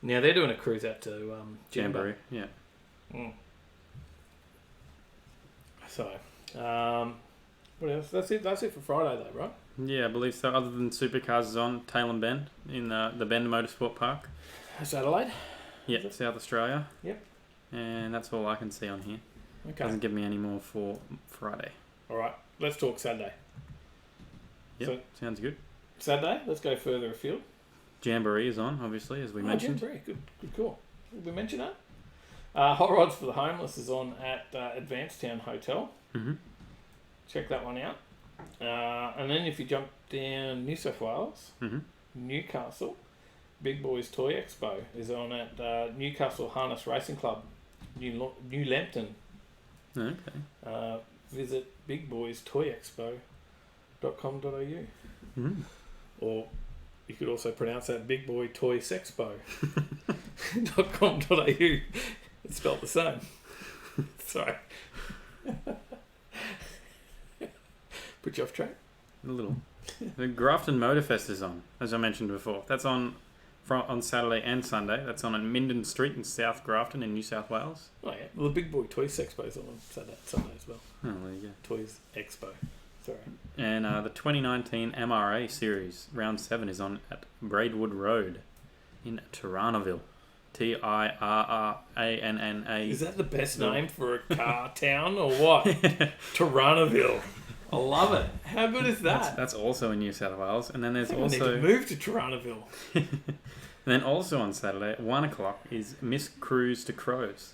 Now they're doing a cruise out to Jamboree. Yeah. So, what else? That's it. That's it for Friday, though, right? Yeah, I believe so. Other than Supercars is on Tailem Bend in the Bend Motorsport Park. That's Adelaide. Yeah, South Australia. Yep. And that's all I can see on here. Okay. Doesn't give me any more for Friday. All right. Let's talk Saturday. Yep. So, sounds good. Saturday. Let's go further afield. Jamboree is on, obviously, as we mentioned. Jamboree. Good call. Did we mention that? Hot Rods for the Homeless is on at Advanced Town Hotel. Check that one out. And then if you jump down New South Wales, Newcastle, Big Boys Toy Expo is on at Newcastle Harness Racing Club, New Lambton. Okay. Visit bigboystoyexpo.com.au. Or you could also pronounce that Big Boy Toy Sexpo.com.au. It's spelled the same. Sorry. Put you off track? A little. The Grafton Motorfest is on, as I mentioned before. That's on on Saturday and Sunday. That's on Minden Street in South Grafton in New South Wales. Oh yeah, well the Big Boy Toys Expo is on Sunday as well. Oh, there you go. Toys Expo. Sorry. And the 2019 MRA Series Round 7 is on at Braidwood Road in Turranaville. Tirranna. Is that the best name for a car town or what? Turranaville. I love it. How good is that? That's also in New South Wales. And then there's I also... need to move to Turranaville. And then also on Saturday at 1 o'clock is Miss Cruise to Crows.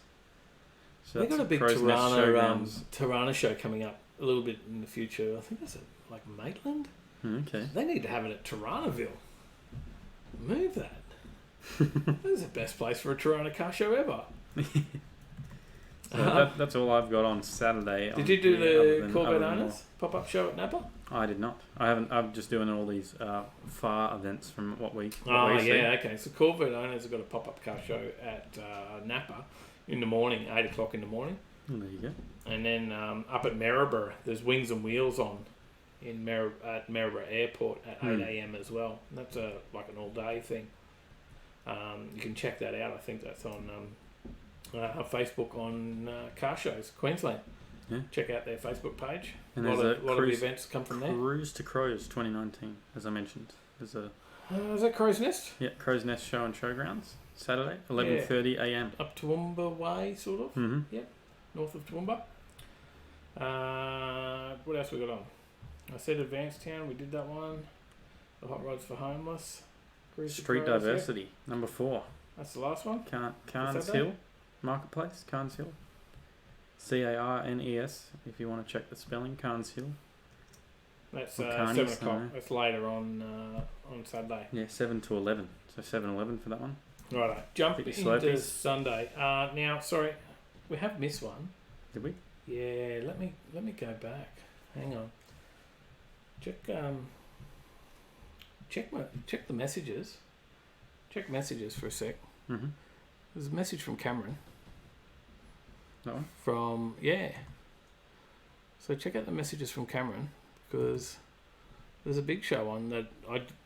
So They've got a big Tirranna show coming up a little bit in the future. I think that's like Maitland. Okay. They need to have it at Turranaville. Move that. That's the best place for a Tirranna car show ever. So that's all I've got on Saturday. Did you do the Corvette Owners pop-up show at Napa? I did not. I haven't. I'm just doing all these far events from what we. Okay. So Corvette Owners have got a pop-up car show at Napa in the morning, 8 o'clock in the morning. There you go. And then up at Maryborough, there's Wings and Wheels on at Maryborough Airport at 8 a.m. as well. And that's like an all-day thing. You can check that out. I think that's on Facebook on Car Shows Queensland. Yeah. Check out their Facebook page. And a lot of the events come from there. Cruise to Crows 2019, as I mentioned. There's a is that Crow's Nest? Yeah, Crow's Nest Show and Showgrounds Saturday, 11:30 a.m. Up Toowoomba way, sort of. Mm-hmm. Yep, north of Toowoomba. What else we got on? I said Advanced Town. We did that one. The Hot Rods for Homeless. Street Diversity, number 4. That's the last one. Carnes Hill Marketplace, Carnes Hill. Carnes, if you want to check the spelling, Carnes Hill. That's 7 o'clock. That's later on Saturday. Yeah, 7 to 11. So 7-11 for that one. Righto. Jump into Sunday. Now, sorry, we have missed one. Did we? Yeah, let me go back. Hang on. Check the messages. Check messages for a sec. Mm-hmm. There's a message from Cameron. That one? So check out the messages from Cameron, because there's a big show on that.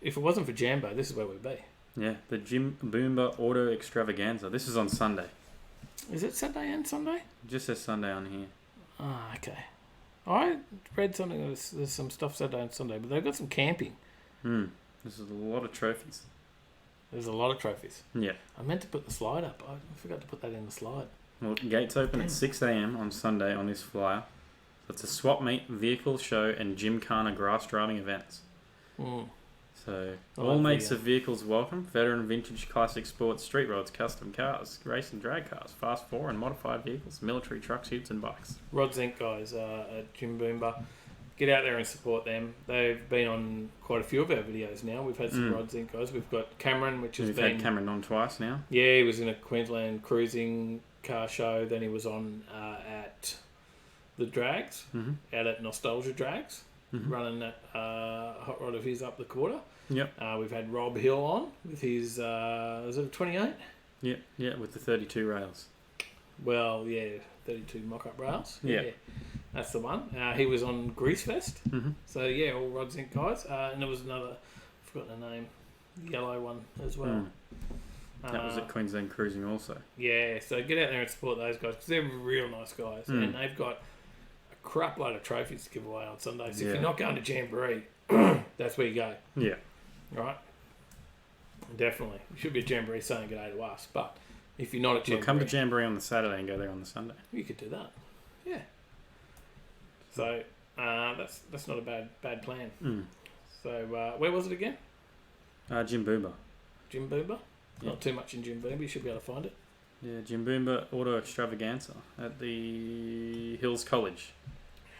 If it wasn't for Jambo, this is where we'd be. Yeah, the Jim Boomba Auto Extravaganza. This is on Sunday. Is it Saturday and Sunday? It just says Sunday on here. Ah, okay. I read something. There's some stuff Saturday and Sunday, but they've got some camping. This is a lot of trophies. There's a lot of trophies. Yeah. I meant to put the slide up. I forgot to put that in the slide. Well, gates open at 6 a.m. on Sunday on this flyer. So it's a swap meet, vehicle show, and gymkhana grass driving events. So all makes of vehicles welcome. Veteran, vintage, classic sports, street rods, custom cars, race and drag cars, fast 4 and modified vehicles, military trucks, utes and bikes. Rods Inc. guys at Jim Boomba. Get out there and support them. They've been on quite a few of our videos now. We've had some Rods Inc. guys. We've got Cameron, We've had Cameron on twice now. Yeah, he was in a Queensland cruising car show. Then he was on at the Drags, out at Nostalgia Drags, running that hot rod of his up the quarter. Yep. We've had Rob Hill on with his, is it a 28? Yeah, with the 32 rails. Well, yeah, 32 mock-up rails. Yeah. That's the one. He was on Greasefest. So, yeah, all Rods Inc. guys. And there was another, I forgot the name, yellow one as well. That was at Queensland Cruising also. Yeah, so get out there and support those guys, because they're real nice guys. And they've got a crap load of trophies to give away on Sunday. So if you're not going to Jamboree, that's where you go. Yeah. Right? Definitely. You should be at Jamboree saying good day to us. But if you're not at Jamboree... Well, come to Jamboree on the Saturday and go there on the Sunday. You could do that. Yeah. So that's not a bad plan. So where was it again? Jim Boomba. Jim Boomba? Yeah. Not too much in Jim Boomba. You should be able to find it. Yeah, Jim Boomba Auto Extravaganza at the Hills College.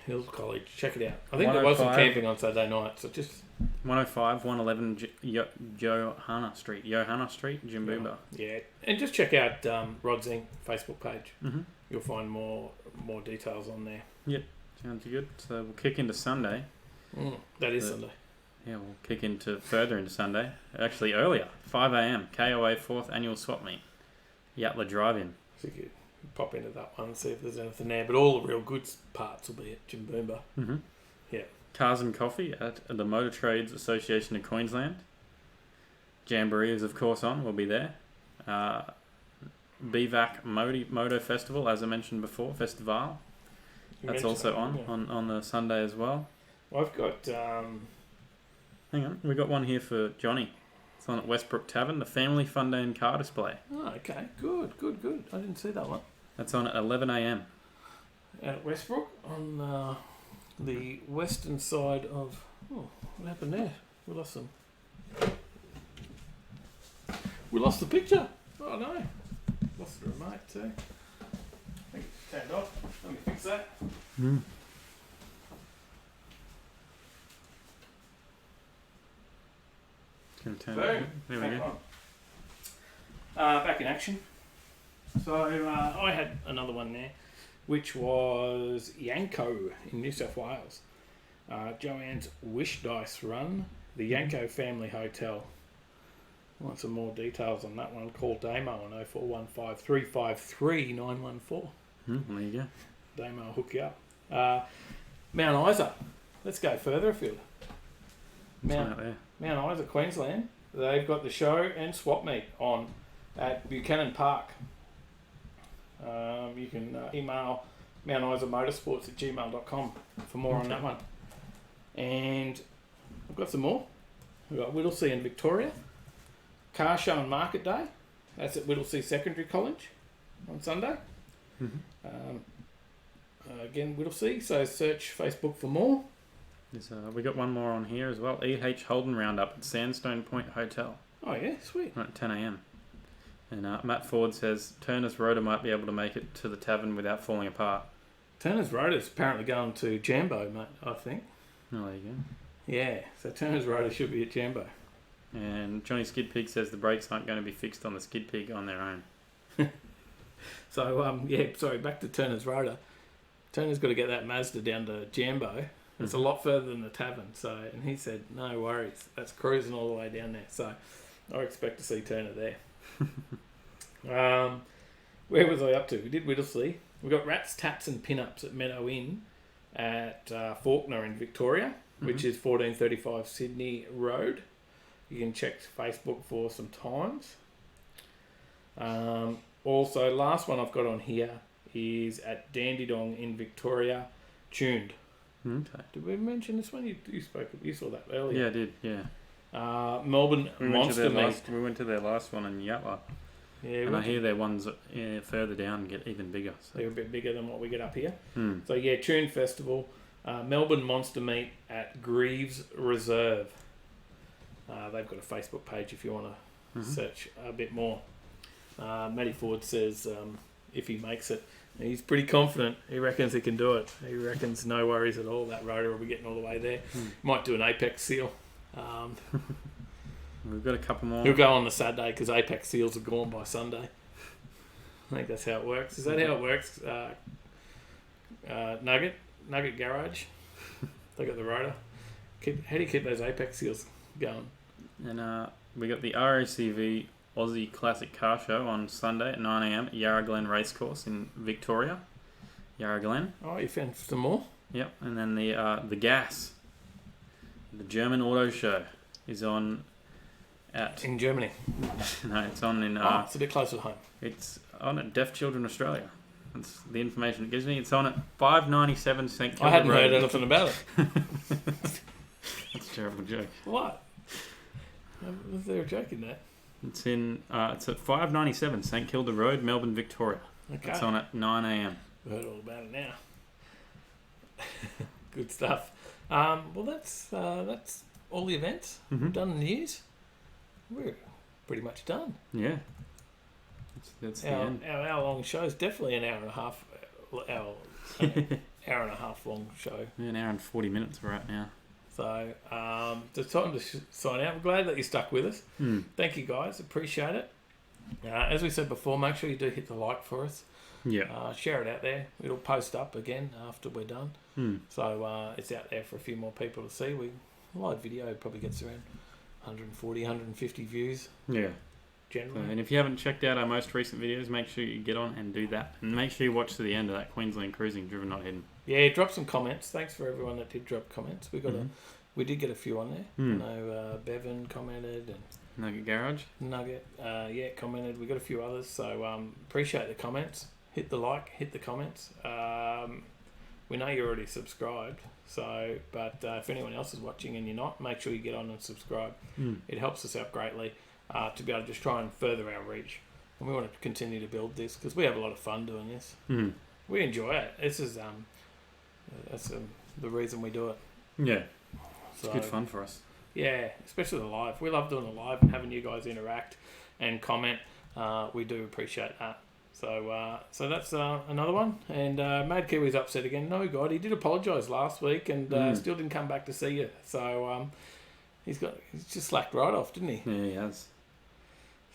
Hills College. Check it out. I think there was some camping on Saturday night. So just 105, 111 Johanna Street, Jim Boomba. Yeah, and just check out Rods Inc. Facebook page. You'll find more details on there. Yep, sounds good. So we'll kick into Sunday. That is Sunday. Yeah, we'll kick further into Sunday. Actually, earlier, 5 a.m. KOA 4th Annual Swap Meet, Yatla Drive-In. So you could pop into that one and see if there's anything there. But all the real good parts will be at Jim Boomba. Yeah. Cars and Coffee at the Motor Trades Association of Queensland. Jamboree is, of course, on. We'll be there. BVAC Moto Festival, as I mentioned before, Festival. That's also on the Sunday as well. I've got... Hang on. We got one here for Johnny. It's on at Westbrook Tavern, the Family Fun Day and Car Display. Oh, okay. Good. I didn't see that one. That's on at 11 a.m. Out at Westbrook on the western side of... Oh, what happened there? We lost the picture. Oh, no. Lost the remote too. I think it's turned off. Let me fix that. There we go. Back in action. So I had another one there, which was Yanko in New South Wales. Joanne's Wish Dice Run, the Yanko Family Hotel. Want some more details on that one? Call Damo on 0415 353 914. There you go. Damo will hook you up. Mount Isa. Let's go further afield. Mount Isa, Queensland. They've got the show and swap meet on at Buchanan Park. You can email Mount Isa Motorsports at gmail.com for more on that one. And I've got some more. We've got Whittlesea in Victoria. Car Show and Market Day. That's at Whittlesea Secondary College on Sunday. Again, Whittlesea. So search Facebook for more. We got one more on here as well. E.H. Holden Roundup at Sandstone Point Hotel. Oh, yeah, sweet. At 10 a.m. And Matt Ford says Turner's Rotor might be able to make it to the tavern without falling apart. Turner's Rotor's apparently going to Jambo, mate, I think. Oh, there you go. Yeah, so Turner's Rotor should be at Jambo. And Johnny Skid Pig says the brakes aren't going to be fixed on the Skid Pig on their own. So, back to Turner's Rotor. Turner's got to get that Mazda down to Jambo. It's a lot further than the tavern. So, and he said, no worries. That's cruising all the way down there. So, I expect to see Turner there. Where was I up to? We did Whittlesea. We got Rats, Taps and Pin-Ups at Meadow Inn at Faulkner in Victoria, which is 1435 Sydney Road. You can check Facebook for some times. Also, last one I've got on here is at Dandenong in Victoria, Tuned. Okay. Did we mention this one? You saw that earlier. Yeah, I did. Yeah. Melbourne Monster Meat. We went to their last one in Yatla. Yeah, and I hear their ones further down get even bigger. So. They're a bit bigger than what we get up here. So yeah, Tune Festival, Melbourne Monster Meat at Greaves Reserve. They've got a Facebook page if you want to search a bit more. Matty Ford says if he makes it, he's pretty confident. He reckons he can do it. He reckons no worries at all. That rotor will be getting all the way there. Might do an Apex seal. We've got a couple more. He'll go on the Saturday because Apex seals are gone by Sunday. I think that's how it works. Is that how it works? Nugget Garage. They got the rotor. How do you keep those Apex seals going? And we got the RACV Aussie Classic Car Show on Sunday at 9 a.m. at Yarra Glen Racecourse in Victoria. Yarra Glen. Oh, you found some more? Yep. And then the GAS, the German Auto Show, is on in Germany. No, it's on in... it's a bit closer to home. It's on at Deaf Children Australia. That's the information it gives me. It's on at 597 St Kilda Road. I hadn't heard anything about it. That's a terrible joke. What? Was there a joke in that? It's at 597 St Kilda Road, Melbourne, Victoria. Okay. It's on at 9 a.m. I've heard all about it now. Good stuff. Well, that's all the events. We've done the news. We're pretty much done. Yeah. That's the end. Our hour-long show is definitely an hour and a half. Hour and a half long show. Yeah, an hour and 40 minutes we're at now. So it's time to sign out. I'm glad that you stuck with us. Thank you guys. Appreciate it. As we said before, make sure you do hit the like for us. Yeah. Share it out there. It'll post up again after we're done. So it's out there for a few more people to see. Live video probably gets around 140, 150 views. Yeah. Generally. And if you haven't checked out our most recent videos, make sure you get on and do that. And make sure you watch to the end of that Queensland Cruising Driven Not Hidden. Yeah, drop some comments. Thanks for everyone that did drop comments. We got we did get a few on there. I know Bevan commented and Nugget Garage. Nugget, commented. We got a few others, so appreciate the comments. Hit the like, hit the comments. We know you're already subscribed, but if anyone else is watching and you're not, make sure you get on and subscribe. It helps us out greatly to be able to just try and further our reach. And we want to continue to build this because we have a lot of fun doing this. We enjoy it. This is that's the reason we do it. Yeah, it's good fun for us. Yeah, especially the live. We love doing the live and having you guys interact and comment. We do appreciate that. So that's another one. And Mad Kiwi's upset again. No, God, he did apologise last week and still didn't come back to see you. So he's just slacked right off, didn't he? Yeah, he has.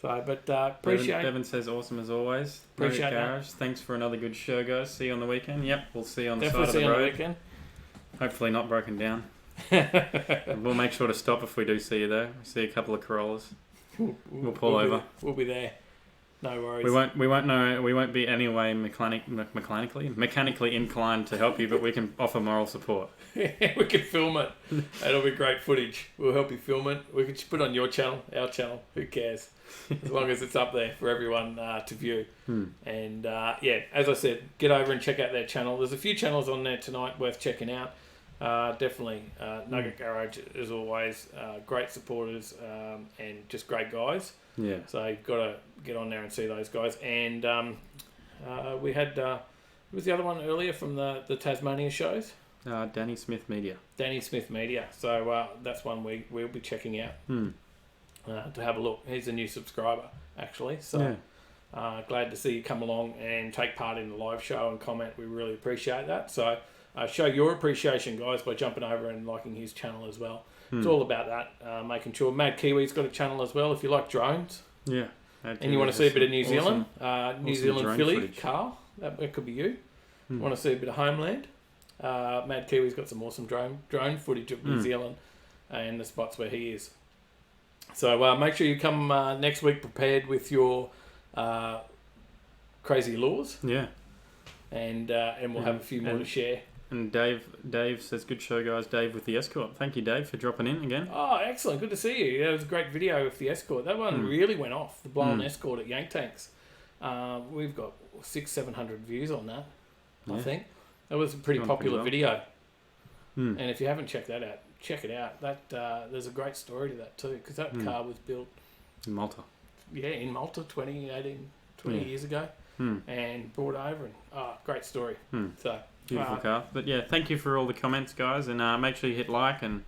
So, but appreciate. Devin says awesome as always. Appreciate Garage. Thanks for another good show, guys. See you on the weekend. Yep, we'll see you on the Definitely side of the road. On the weekend. Hopefully not broken down. We'll make sure to stop if we do see you there. We see a couple of Corollas. We'll pull over. We'll be there. No worries. We won't be anyway mechanically inclined to help you, but we can offer moral support. We can film it. That'll be great footage. We'll help you film it. We can just put it on your channel, our channel. Who cares? As long as it's up there for everyone to view. And as I said, get over and check out their channel. There's a few channels on there tonight worth checking out. Definitely Nugget Garage, as always, great supporters and just great guys. Yeah. So you've got to get on there and see those guys. And we had who was the other one earlier from the Tasmania shows? Danny Smith Media. Danny Smith Media. So that's one we'll be checking out to have a look. He's a new subscriber actually. So glad to see you come along and take part in the live show and comment. We really appreciate that. So show your appreciation, guys, by jumping over and liking his channel as well. It's all about that, making sure. Mad Kiwi's got a channel as well if you like drones. Yeah. And you want to see a bit of New Zealand, New Zealand drone Philly, footage. Carl, that could be you. Want to see a bit of Homeland. Mad Kiwi's got some awesome drone footage of New Zealand and the spots where he is. So make sure you come next week prepared with your crazy lures. Yeah. And we'll have a few more to share. And Dave says, good show, guys. Dave with the Escort. Thank you, Dave, for dropping in again. Oh, excellent. Good to see you. That was a great video with the Escort. That one really went off, the blown Escort at Yank Tanks. We've got 600-700 views on that, I think. That was a pretty popular video. And if you haven't checked that out, check it out. That there's a great story to that too, because that car was built... In Malta. Yeah, in Malta 20 years ago. And brought over. And great story. So... Beautiful car. But yeah, thank you for all the comments, guys, and make sure you hit like and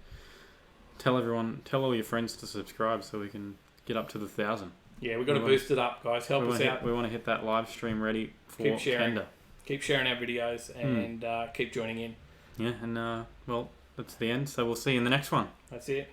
tell all your friends to subscribe so we can get up to the 1,000. Yeah, we've got to boost it up, guys. Help us out. We want to hit that live stream ready for Keep sharing. Tender. Keep sharing our videos and keep joining in. Yeah, and well, that's the end. So we'll see you in the next one. That's it.